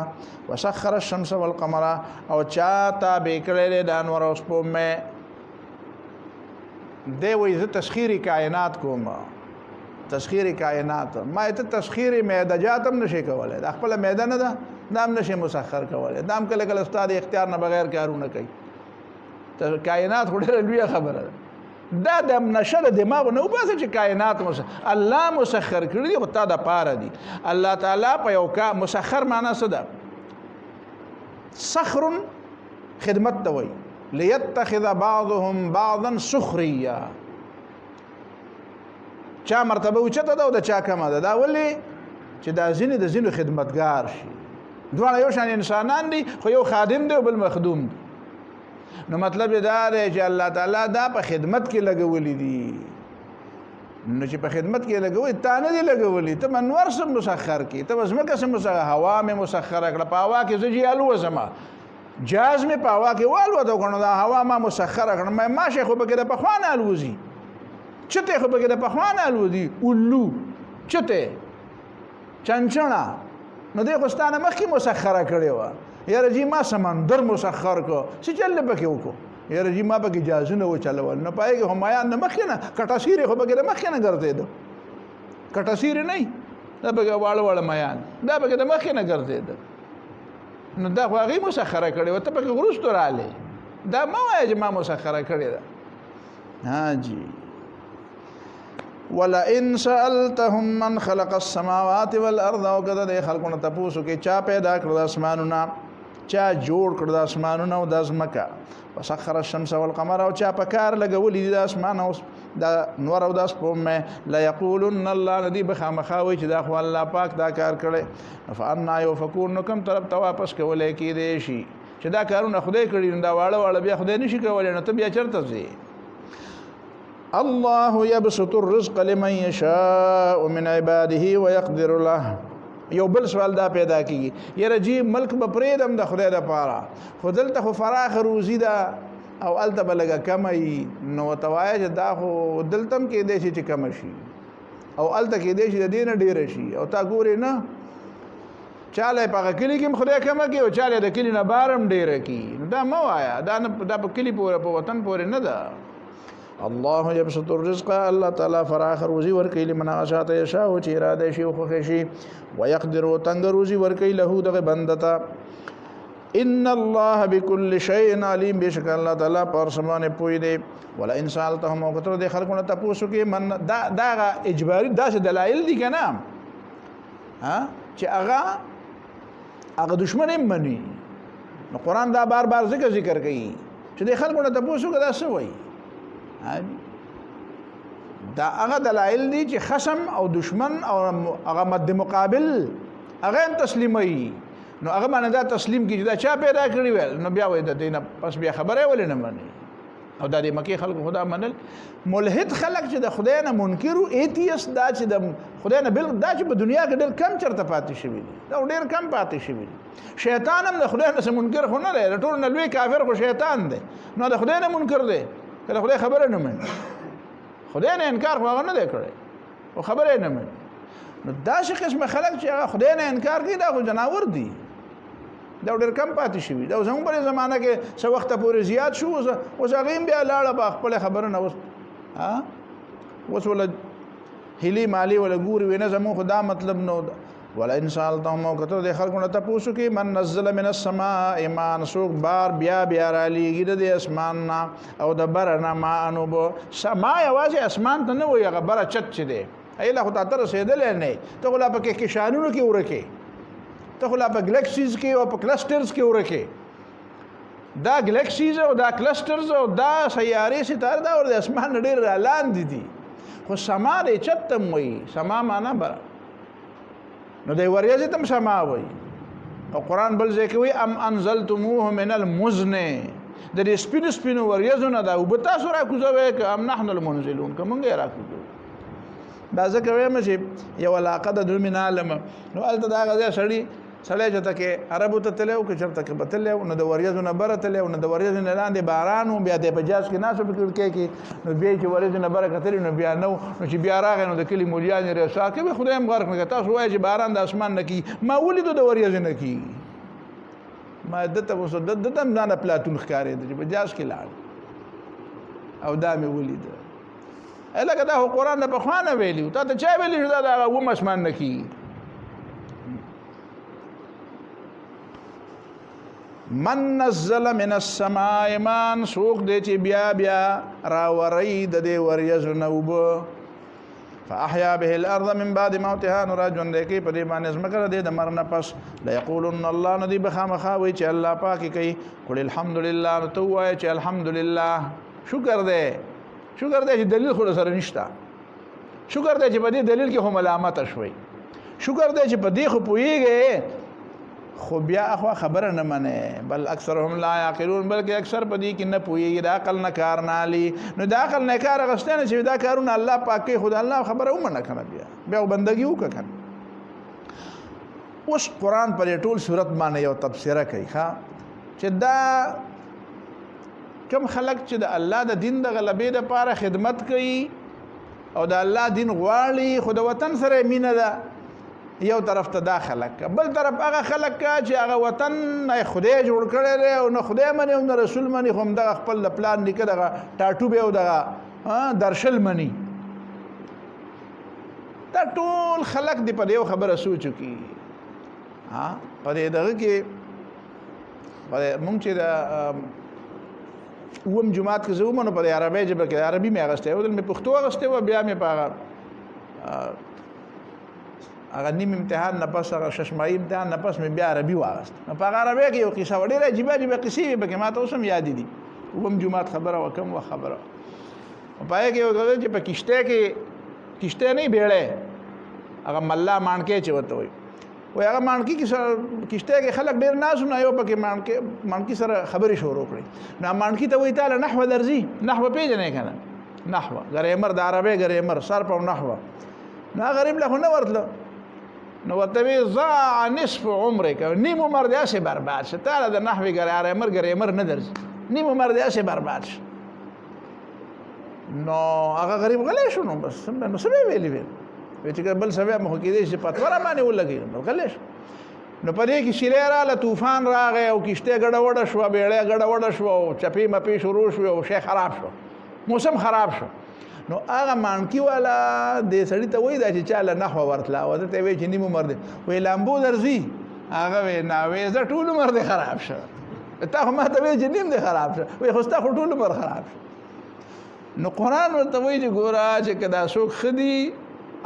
وسخر الشمس والقمر او چا تابع کړی د انوار او سپوږمۍ دی وایي زه تسخیری کائنات کوم تسخیری کائنات ما ته تسخیری معده جاتم نشي کولای د خپل معده نه ده دام نشي مسخر کولای دام کله کله استاد اختیار نه بغیر کارونه کوي ته کائنات خو ډېره لویه خبره ده دا د نشه دماغ نه وباسه چې کائنات الله مسخر کړی او تا د پاره دي. الله تعالی په یو کا مسخر معنا څه ده؟ سخر خدمت ته وایي ليتخذ بعضهم بعضا سخريا چا مرتبه اوچته ده او د چا کمه ده دا ولې چې دا ځینې د ځینو خدمتګار شي دواړه یو شان انسانان دي خو یو خادم دی او بل مخدوم دی. نو مطلب دا دی چې الله تعالی دا په خدمت کې لګولې دي نو چې په خدمت کې لګوي تا نه دي لګولې ته منور سم مسخر کی ته زمکه سم مسخر هوا مې مسخر کړه په هوا کې زجی الو زما جاز مې په هوا کې والو ته غنو دا هوا ما مسخر کړه ما ماشه خو بګه د پخوانه الوزي چته خو بګه د پخوانه الوزي اولو چته چنچنا نو دې خوستانه مخکې مسخره کړې و یاره جی ما سمندر مسخر کو څه چل پکې وکړو یاره جی ما پکې جازونه و چلول نه پای کې همایان نه مخکې نه کټاسیره خو بګه د مخکې نه ګرځېدو کټاسیره نه دا بګه واړه واړه میان دا بګه د مخکې نه ګرځېدو نو دا خو هغې مسخره کړې و ته پکې وروستو راغلې دا مه وایه چې ما مسخره کړې ده. ها جی ولئن سألتهم من خلق السماوات والارض او کده د خلقونه تاسو کې چا پیدا کړل اسمانونه چا جوړ کړل اسمانونه او د ازمکا وسخر الشمس والقمر او چا په کار لګولې د اسمان او د نور او د سپوږمۍ لا یقولن الله الذي بخامخاوي چې دا خو الله پاک دا کار کړي فانا يفكون نو کوم طرف ته واپس کولای کې دی شي چې دا کارونه خدای کړی دا واړه واړه بیا خدای نشي کولای نو ته بیا چرته ځې. الله يبسط الرزق لمن يشاء من عباده ويقدر له. یو بل سوال دا پیدا کیږي یره جی ملک به پریدم د خدای لپاره خو دلته خو فراخ روزي ده او الته بلګه کمای نو توای چې دا خو دلتم کې دی چې کم شي او الته کې دی چې د دینه ډیر شي او تا ګوري نه چاله په کلی کې خدای کم کوي او چاله د کلی نه بارم ډیر کی دا مو آیا دا په کلی پورې په وطن پورې نه ده. الله يبسط الرزق الله تعالی فراخ روزي ورکي لمن غشات يشاء چې اراده شي او خوښ شي ويقدر تنگ روزي ورکي له دغه بندتا. ان الله بكل شيء عليم بشک الله تعالی پر سمانه پوي دي. ولا ان سالتهم او کتر دي خلقونه تاسو کې من دا اجباري دا دلایل دي کنه ها چې هغه دشمن یې مني نو قران دا بار بار ذکر کوي چې د خلقونه تاسو کې دا څه وایي دا هغه دلایل دي چې خصم او دشمن او هغه مد مقابل هغه تسلیمي نو هغه باندې دا تسلیم کیږي دا چا پیدا کړی ویل نو بیا وای د دینه پس بیا خبره ولې نه مانی او د مکی خلکو خدا منل ملحد خلک چې د خدای نه منکر او ایتیست دا چې د خدای نه بل دا چې په دنیا کې ډېر کم چرته پاتې شوی دي دا ډېر کم پاتې شوی دي شیطان هم د خدای نه منکر خو نه دی ټول نه لوی کافر خو شیطان دی نو د خدای نه منکر دی کله خدای خبره نه مني خدای نه انکار خو نه دی کړی او خبره نه مني نو دا شي قسم خلک چې هغه خدای نه انکار کوي دا خو جناور دي دا ډېر کم پاتې شوی دا زموږ په زمانہ کې څو وخت پورې زیات شو اوس هغه بیا لاړه په خپل خبره نه اوس ولا هلي مالی ولا ګوري وینه زموږ خدا مطلب نو ولا ان سالتهم کته د خلکو ته پوښو کې من نزل من السماء ایمان سوق بار بیا را لیږي د اسمان نه او د بر نه ما انوب سما یوازې اسمان ته نه وي هغه بر چت چي دي ایله خو ته رسیدل نه ته غلا په کې شانونو کې ورکه ته خلا په ګلیکسیز کې او په کلسټرز کې ورکه دا ګلیکسیز او دا کلسټرز او دا سیارې ستاره دا ور د اسمان ډېر لاندې دي خو سما دې چتم وي سما معنا بر نو د وریځ تم سما وي او قران بل ځای کې وي ام انزلتموه من المزن د دې سپینو وریځونه دا وبتا سره کوزوي ک ام نحن المنزلون کومه راکوزو دا ځکه وایم چې یو علاقه د دوی من عالم نو الته دا غځه سړی چې تکه عربو ته تلو کې چرته کې بتلو نو د وریځونه برتلو نو د وریځونه لاندې باران بیا د پجاز کې ناسو پکې کې نو بیا چې وریځونه برکتل نو بیا نو چې بیا راغی نو د کلی مولیان رسا کې خدای هم غرق نه تاسو وایي چې باران د اسمان نه کی ما ولیدو د وریځونه کی ما دته وسد دته نه پلاتون ښکارې د پجاز کې لاړ او دا مې ولید الکه دا قرآن د بخوانه ویلی ته چا ویلی دا و مسمان نکی من نزل من السماء ایمان سوق دې چې بیا را وری د دې وریځ نوب فاحیا به الارض من بعد موتها نور جون دې کې په دې باندې زمکر دې د مرنه پس لا یقولن الله ندی بخامخاوي چې الله پاک کوي قل الحمدلله تو وای چې الحمدلله شکر دې چې دلیل خو سره نشته شکر دې چې په دې دلیل کې هم علامت شوي شکر دې چې په دې خو پويږي خو بیا اخو خبره نه منه بل اکثرهم لا يعقلون بلکې اکثر په دې کې نه پويږي دا عقل نه کار نه علي نو دا عقل نه کار غشتنه چې دا کارونه الله پاک خدا الله خبره ومنه کنه بیا بندگی وکړه اوس قران پر ټول صورت باندې یو تفسیره کوي ها چې دا کم خلق چې د الله د دین د غلبې لپاره خدمت کوي او د الله دین غواړي خو د وطن سره مینه ده یو طرف ته دا خلق بل طرف هغه خلق چې هغه وطن نه خدای جوړ کړی دی او نه خدای مني او نه رسول مني خو هم د خپل پلان لیکه دغه ټاټو به او دغه درشل مني دا ټول خلق دی په یو خبره سوچو کی په دغه کې مونږ چې دا وم جمعات کې زومنه په عربی ژبه کې عربي مې اغسته او د پښتو اغسته و بیا مې په هغه نیم امتحان نه پس هغه ششمایي امتحان نه پس مې بیا عربي واغسته په عربی کې یو قصه وړه عجیب قصې به ما ته اوسم یاد دي وم جمعات خبره وکم و خبره پای کې یو چې په کشته نه بیړې هغه ملا مانکې چوته وي و هغه مانکی کې کشته کې خلک ډیر ناز نه یو پکې مانکی سره خبرې شروع کړې نو مانکی ته وی تعالی نحو درځي نحو پیژنې کنه نحو غریمر د عربی غریمر صرف او نحو نه غریب له نه ورتله نو وتوی ضاع نصف عمرك نیم عمر دې اسه برباد شه تعالی د نحوی غریمر نه درځي نیم عمر دې اسه برباد شه نو هغه غریب غلې شو نو بس نو سبه ویلې چې بل سبب مخ کې دې چې پتوره باندې ولګي نو غلش نو پدې کې شیلره له طوفان راغی او کشته ګډوډه شو بیړې ګډوډه شو او چپی مپی شروع شو او شی خراب شو موسم خراب شو نو هغه مانکی والا دې سړی ته وای دا چې چاله نحو ورتلا او ته وی چې نیم عمر دې وی لامبو درځي هغه وی ناوې ز ټول عمر دې خراب شو ته ما ته وی چې نیم دې خراب شو وی خو ستا ټول عمر خراب شو نو قران ورته وی چې ګورا چې کدا څوک خدي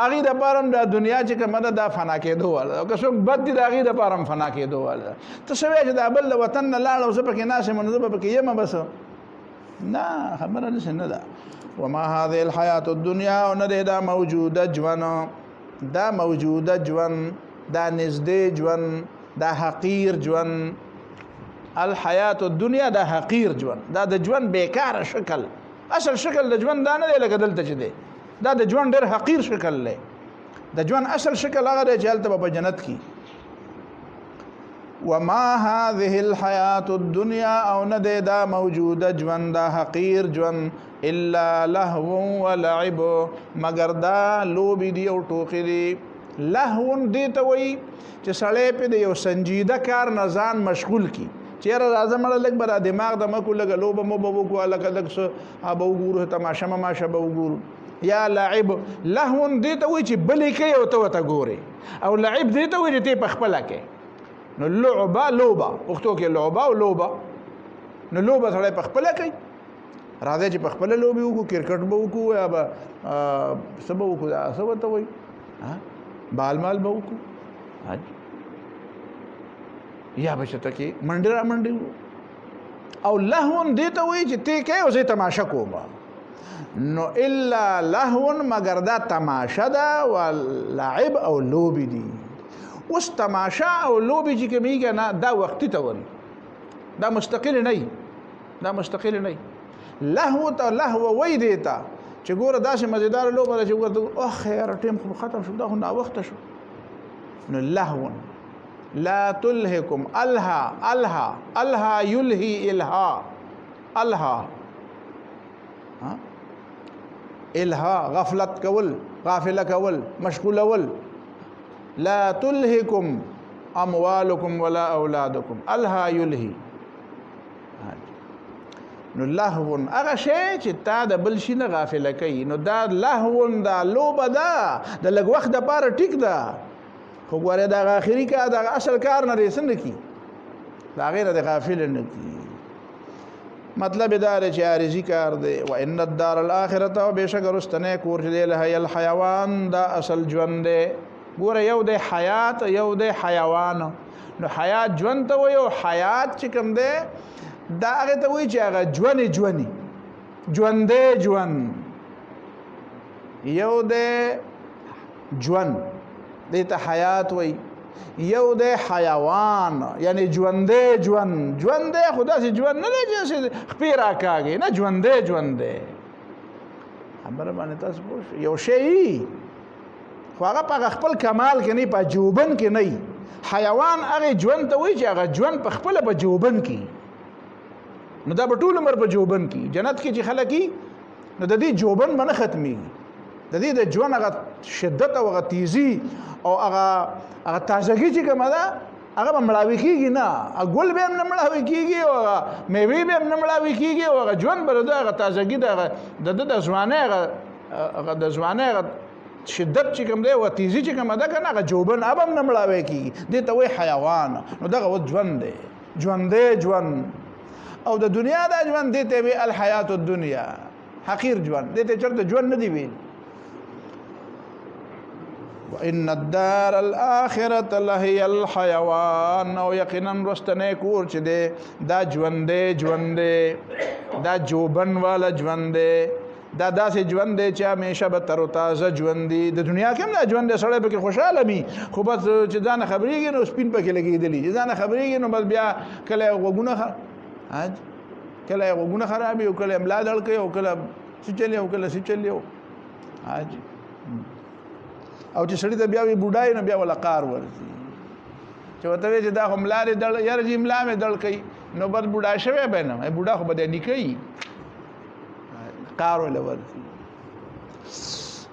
اغه د پارم د دنیا چې کومه د فنا کېدو ولا او که څوک بد دي د اغه د پارم فنا کېدو ولا ته سوي چې د بل وطن نه لاړ او زپکه ناسه منځ په کې یم بس نه خبره نشنه ده وما هذه الحیات الدنیا او نه دا موجوده ژوند دا موجوده ژوند دا نږدې ژوند دا حقیر ژوند الحیات الدنیا دا حقیر ژوند، دا د ژوند بیکاره شکل. اصل شکل د ژوند دا نه دی لکه دلته چې دی، دا د ژوند ډېر حقیر شکل دی. د ژوند اصل شکل هغه دی چې هلته به په جنت کې. وما هذه الحیات الدنیا، او نه دی دا موجوده ژوند، دا حقیر ژوند، الا لهو ولعب، مگر دا لوبې دي او ټوکې دي. لهو دې ته وایي چې سړی پې د یو سنجیده کار نه ځان مشغول کړي. چیرې راځه مړه لږ به را دماغ د مکو لږه لوبه مو به وکړو، لکه لږ څه به وګورو، تماشه مماشه به وګورو. یا لعب، لهو دې ته وایي چې بلې کوي او ته ورته ګورې، او لعب دې ته وایي چې ته په خپله کوې. نو لعبه لوبه، پښتو کې لعبه او لوبه. نو لوبه سړی په خپله کوي. راځئ چې په خپله لوبې وکړو، کرکټ به وکړو، یا به څه به وکړو، دا څه ورته وایي، بال مال به وکړو، یا به چېرته کې منډې را منډې وو. او لهو دې ته وایي چې ته کوې او زه تماشه کوم. نو الا لهو، مگر دا تماشه ده، و لعب او لوبې دي. اوس تماشه او لوبې چې کمیږي نه، دا وختي ته وایي، دا مستقل نه، دا مستقل نه. لهو ته لهو وایي دې ته چې ګوره داسې مزیدار لوبه ده چې ورته اخ یاره ټیم خو ختم شو، دا خو ناوخته شو. نو لهو لا تلهکم، الها الها الها یلهی الها، الها الها غفلت کول، غافله کول، مشغولول. لا تلهکم اموالکم ولا اولادکم، الها یلهی. نو لهو هغه شی چې تا د بل شي نه غافله کوي، نو دا لهو، دا لوبه ده د لږ وخت دپاره ټیک ده، خو ګورې د هغه آخري کار د هغه اصل کار نه دی څه نه کي، د هغې نه د غافل نه کي. مطلب دا دی چې عارضي کار دی. و ان الدار الاخرة، او بېشکه رستنی کور چې دی لهی الحیوان، دا اصل ژوند دی. ګوره یو دی حیات، یو دی حیوان. نو حیات ژوند ته وایي، او حیات چې کوم دی دا هغې ته وایي چې هغه ژوندې ژوندې ژوندی ژوند. یو دی ژوند، دې ته حیات وایي. یو دی حیوان، یعنی ژوندی ژوند. ژوندی خو داسې ژوند نه دی چې خپې راکاږي، نه، ژوندی ژوند دی. خبره باندې تاسو پوه شئ. یو شی خو هغه په خپل کمال کې نه، په جوبن کې نه. حیوان هغې ژوند ته وایي چې هغه ژوند په خپله په جوبن کې، نو دا به ټول عمر په جوبن کې. جنت کې چې خلک وي نو د دې جوبن به نه ختمېږي، د دې د ژوند هغه شدت او هغه تیزي او هغه تازګي چې کومه ده هغه به مړاوي کېږي نه، ګل به هم نه مړاوي کېږي، او هغه میوې به هم نه مړاوي کېږي، او هغه ژوند به د هغه تازګي د د ځوانۍ هغه د ځوانۍ هغه شدت چې کوم دی او تیزي چې کومه ده که نه، هغه جوبن اب هم نه مړاوی کېږي. دې ته وایي حیوان. نو دغه اوس ژوند دی، ژوندی ژوند. او د دنیا دا ژوند دې ته وایي الحیات الدنیا، حقیر ژوند. دې ته چېرته ژوند نه دی ویل. وان الدار الاخرة لهي الحيوان، او یقینا رستنی کور چې دی دا ژوندی ژوند دی، دا جوبن والا ژوند دی، دا داسې ژوند دی چې همیشه به تر و تازه ژوند دی. د دنیا کې هم دا ژوند دی، سړی پکې خوشحاله وي، خو بس چې ځانه خبرېږي نو سپین پکې لګېدلي، چې ځانه خبرېږي نو بس بیا کله یې غوږونه خرابوي، او کله یې ملا دړ کوي، او کله څه چلي، او کله څه چلي. او چې سړي ته بیا وي بوډای نو بیا ولا قار ورځي، چې ورته وایي چې دا خو ملا دې دړ، یاره چې ملا مې دړ کوي نو بس بوډا شوی به نه، بوډا خو به دی نیکوي، قار ولا ورځي.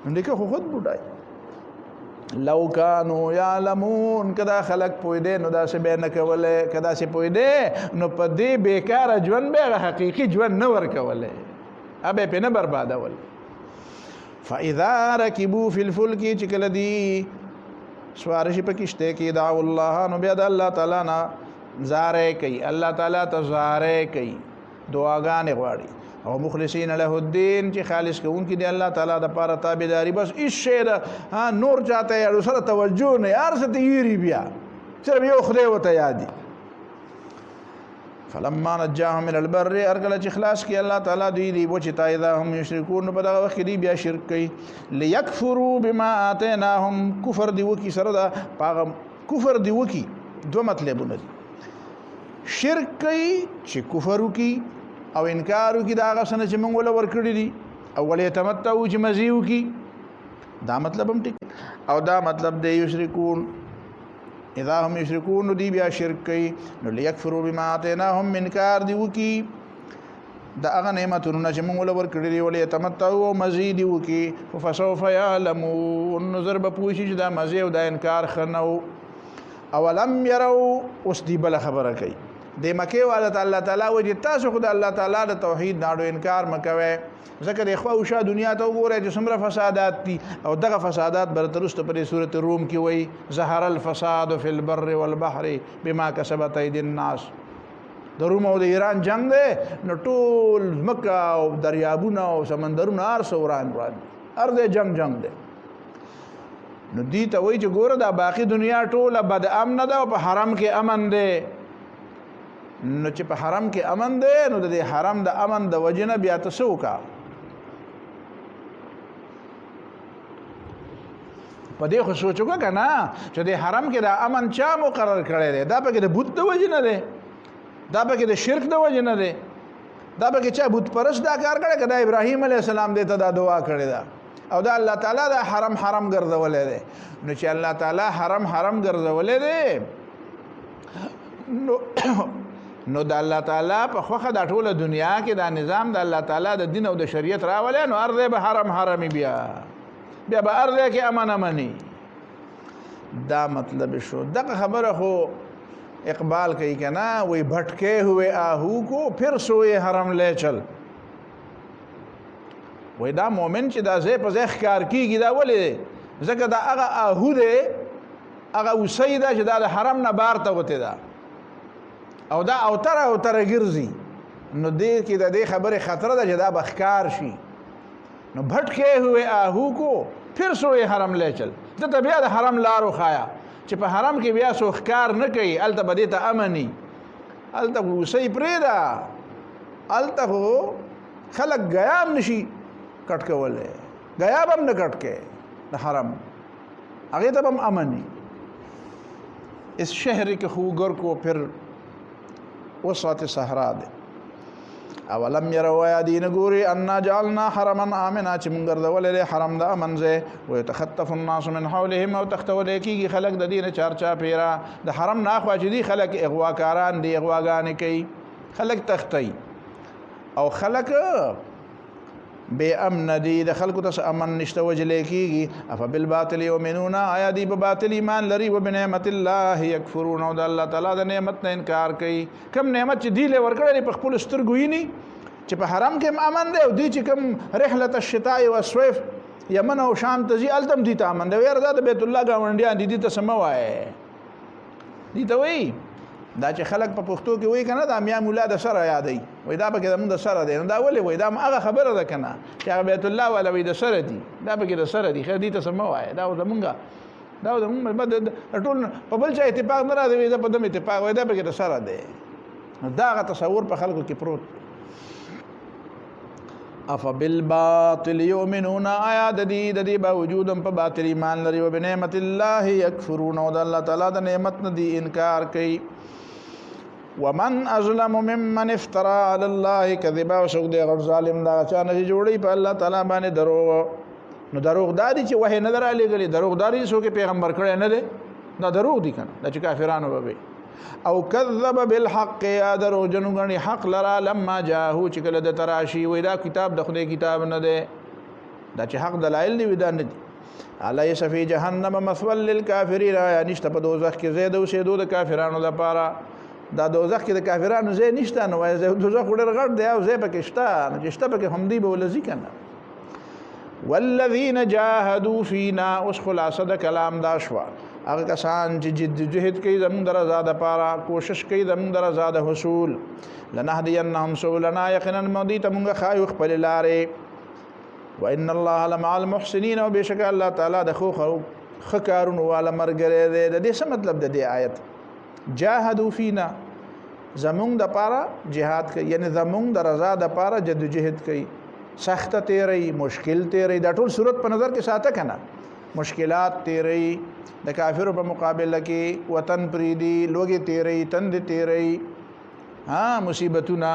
نو نیکه خو خود بوډای. لو کانو یعلمون، که دا خلق پوهېدی نو داسې به یې نه کولی، که داسې پوهېدی نو په دې بېکاره ژوند به هغه حقیقي ژوند نه ورکولی، هغه به یې نه بربادول. فاذا ركبوا في الفلك، چې کله دی سوارشي په کشته کې، دعوا الله، نو بیا د الله تعالی نه زارې کوي، الله تعالی ته زارې کوي، دعاګانې غواړي. او مخلصین له الدین، چې خالص کوونکي دی الله تعالی د پاره تابعداري، بس هیڅ شی نور چاته یې سره توجه نه، هر څه ته یېري، بیا صرف یو خدای ورته یادي. فلما نجاهم من البر، ارګله چې خلاص کی الله تعالی دوی دی بوچ تا اذا هم یشرکون، په دغه وخت دی بیا شرک کوي. لیکفروا بما آتیناهم، کفر دی وکي سره دا پاغه کفر دی وکي. دو مطلبونه دي. شرک کوي چې کفر وکي او انکار وکي دا هغه څه چې موږ ولا ورکړي دي او ولې تمتعو چې مزي وکي دا مطلب هم ټیک او دا مطلب دی یشرکون اذا هم یشرکون دی بیا شرک کوي نو لیکفروا بما آتیناهم انکار دی وکي دا هغه نعمتونه چې موږ ولا ورکړي دي ولې تمتعو او مزي وکي فسوف يعلمون نظر به پوښي چې دا مزي او دا انکار خنو اولم يروا اوس دی بل خبره کوي د مکه والد الله تعالی وجه تاسو خدای الله تعالی د توحید ناړو انکار مکوي ځکه د خو اوشه دنیا ته وګورئ چې څومره فسادات دي او دغه فسادات برترست په سورته روم کې وایي ظهر الفساد فی البر والبحر بما کسبت ايدي الناس د روم او د ایران جنگ دی نو ټول مکه او دریابونه او سمندرونه هر سوران ارده جنگ دی نو دي ته وایي چې ګوره دا باقی دنیا ټوله بد امن ده او په حرم کې امن ده نو چې په حرم کې امن ده نو د حرم د امن د وجنه بیا تاسو کا په دې خو سوچو کنه چې د حرم کې د امن چا مقرر کړی دی دا پکې د بت د وجنه ده دا پکې د شرک د وجنه ده دا پکې چا بت پرست دا کار کړی کدا ابراهیم علیه السلام دې ته دا دعا کړی دا او دا الله تعالی دا حرم ګرځولې ده نو چې الله تعالی حرم ګرځولې ده نو د الله تعالی په خوخه د ټوله دنیا کې دا نظام د الله تعالی د دین او د شریعت راولې نو ارزه به حرمي بیا به ارزه کې امني دا مطلب شو دغه خبره خو اقبال کوي کنا وही भटके हुए आहू को फिर सोए حرم ले चल وای دا مؤمن چې دا زه په ځخ کار کیږي دا ولې ځکه دا هغه آهو دی هغه وسیدا چې دا د حرم نه بار ته وته دا او دا اوتر ګرځي نو دې کې د دې خبره خطر ده چې دا بخکار شي نو भटके हुए आहू को फिर सोए حرم ले चल د بیا د حرم لارو خایا چې په حرم کې بیا سوخکار نه کوي الته بده ته امني الته وسی پرېدا الته خلق غیام نشي کټ کولې غیاب هم نه کټ کې د حرم هغه ته هم امني اس شهر کې خوګر کو پھر وسط صحرا ده اولم يروا يا دين غوري ان جعلنا حرما امنا چې مونږ ګرځولې حرم د امن ځای ويتخطف الناس من حولهم او تختول کیږي خلق د دین چارچا پیرا د حرم نه خواجه دي خلق اغواکاران دي اغواګان کوي خلق تختی او خلق بے امن دي د خلکو ته امن نشته وجلې کیږي اف بالباطل یؤمنون آیا دي په باطل ایمان لري وبنعمت الله یکفرون او د الله تعالی د نعمت نه انکار کوي کم نعمت چې دی له ورکړلې په خپل سترګوینی چې په حرم کې امن دی او دی چې کم رحله الشتاء والصيف یمن او شام ته ځي التم دي ته امن دی ور د بیت الله گاونډیان دي ته سموای دي ته وی دا چې خلک په پښتو کې وای کنه دا میا مولا د سره یادای وای دا به د سره دی دا ولې وای دا هغه خبره ده کنه چې بیت الله ولا وای د سره دی دا به د سره دی خې دي ته سموای دا زمونږه ټول په بل چا اتفاق نه راځي دا په دم اتفاق وای دا به د سره دی دا تصور په خلکو کې پروت اف بالباطل یؤمنون آیا د دې باوجود په باطل ایمان لري او بنعمت الله یکفرون او د الله تعالی د نعمت نه دي انکار کوي ومن ازلم ممن افترى على الله كذبا وسوق دي غیر ظالم دا چا نه جوړي په الله تعالی باندې دروغ نو دروغ دادي چې وحي نظر علی غلي دروغ داري سو کې پیغمبر کړي نه دي دا دروغ دي کنه دا چې کافرانو به او كذب بالحق یا درو جنو غني حق لرا لما جاءه چې کله د تراشی وې دا کتاب د خدای کتاب نه ده دا چې حق دلایل دی ودا نه دي الیس فی جهنم مثوى للكافرین یا نشته په دوزخ کې زید او شهدو د کافرانو لپاره دا دوزخ کې د کافرانو زې نشته نو وای زه دوزخ ډېر غړ دی او زې پکې شته چې شته پکې هم دی به ولزی کنه والذین جاهدوا فینا اوس خلاصه د کلام دا شوا هغه کسان چې جهاد کوي زموږ د رضا لپاره کوشش کوي زموږ د رضا د حصول لنهدینهم سبلنا یقینا مودی ته موږ خایو خپل لارې وان الله لمع المحسنین او بشک الله تعالی د خو خکارون والا مرګره د دې څه مطلب د دې آیت جاهدوا فینا زموږ د پاره jihad کوي یعنی زموږ د رضا د پاره جدوجہد کوي سخت تیری مشکل تیری دا ټول صورت په نظر کې ساته کنه مشکلات تیری د کافرو په مقابله کې وطن پریدي لوګي تیری تند تیری ها مصیبتونه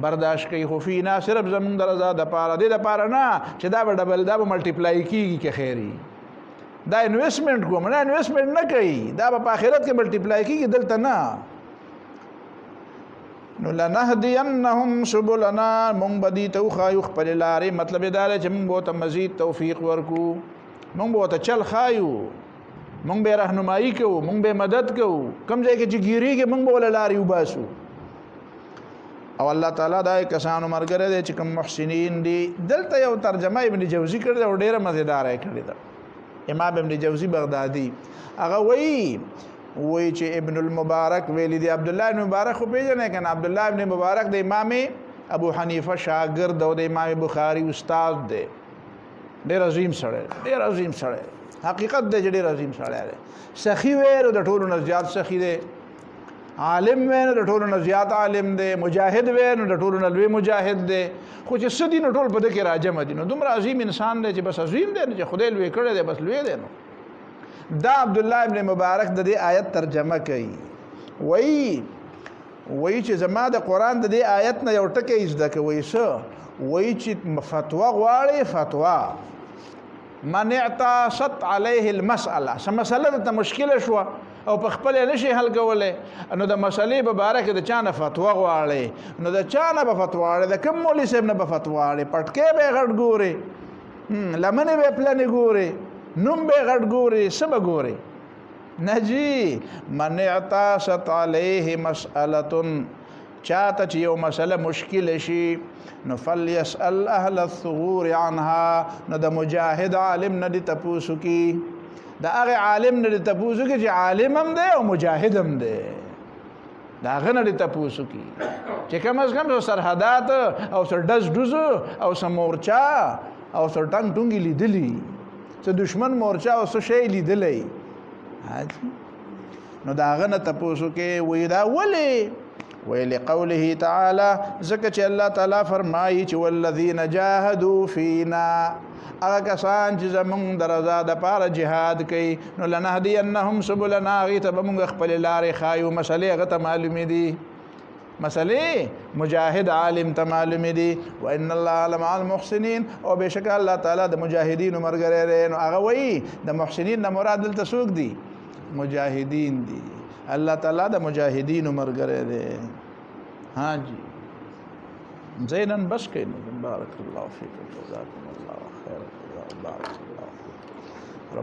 برداشت کوي، خو فینا صرف زمونږ د رضا دپاره، دې دپاره نه چې دا به ډبل دا به ملټیپلای کېږي که خیري، دا انویسټمنټ کوم نه، انویسټمنټ نه کوي، دا به په آخرت کې ملټیپلای کېږي، دلته نه. نو لنهدینهم سبلنا، مونږ به دې ته وښایو خپلې لارې، مطلب یې دا دی چې مونږ به ورته مزید توفیق ورکو، مونږ به ورته چل ښایو، مونږ به رهنمایي کوو، مونږ به مدد کوو، کوم ځای کې چې ګیرېږي مونږ به وله لارې وباسو. او الله تعالی دا کسانو مرګره دی چې کوم محسنین دي. دلته یو ترجمه ابن جوزی کړی ده او ډېره مزیداره یې کړې ده. امام ابن جوزی بغدادي هغه وایي چې ابن المبارک ویلی دی، عبد الله ابن مبارک خو پیژنئ که نه، عبد الله ابن مبارک د امام ابو حنیفه شاګرد او د امام بخاری استاد دی، ډېر عظیم سړی، ډېر عظیم سړی، حقیقت دی چې ډېر عظیم سړی دی. سخي وی نو د ټولو نه زیات سخي دی، عالم وی نو د ټولو نه زیات عالم دی، مجاهد وی نو د ټولو نه لوی مجاهد دی، خو چې څه دي نو ټول په ده کې راجمع دي. نو دومره عظیم انسان دی چې بس عظیم دی، چې خدای لوی کړی دی، بس لوی دی. نو دا عبد الله ابن مبارک د دې آیت ترجمه کوي، وایي چې زما د قرآن د دې آیت نه یو ټکی زده کوئ. څه وایي چې فتوا غواړئ، فتوا من اعتصت علیه المسأله، څه مسله درته مشکله شوه او په خپل یې نشي حل کولی، نو د مسلې په باره کې د چا نه فتوا غواړئ، نو د چا نه به فتوا غواړئ، د کوم مولوي صاحب نه به فتوا غواړئ، پټکې به یې غټ ګورئ، لمنې به یې پلنې ګورئ، نوم به یې غټ ګورئ، څه به ګورئ؟ نه جی. من اعتصت علیه مسألة، چاته چې یو مسله مشکل شي نو فلیسأل اهل الثغور عنها، نو د مجاهد عالم نه دې تپوس وکړي، د هغې عالم نه دې تپوس وکړي چې عالم هم دی او مجاهد هم دی، د هغه نه دې تپوس وکړي چې کم از کم څه سرحدات او څه ډز ډوز او څه مورچا او څه ټنګ ټونګې لیدلي، څه دشمن مورچا او څه شی لیدلی، نو د هغه نه تپوس وکړي. وایي دا ولې؟ وی لقوله تعالی، ځکه چې الله تعالی فرمایي چې والذین جاهدوا فینا، هغه کسان چې زمونږ د رضا دپاره جهاد کوي، نو لنهدینهم سبلنا، هغې ته به مونږ خپلې لارې ښایو. مسلې هغه ته معلومې دي، مسلې مجاهد عالم ته معلومې دي. وان الله لمع المحسنین، او بېشکه الله تعالی د مجاهدینو ملګری دی. نو هغه وایي د محسنین نه مراد دلته څوک دي؟ مجاهدین دي. الله تعالی د مجاهدینو ملګری دی. ها جی زینن بس کئ نو بارک الله فیکم جزاکم الله خیر. بارک الله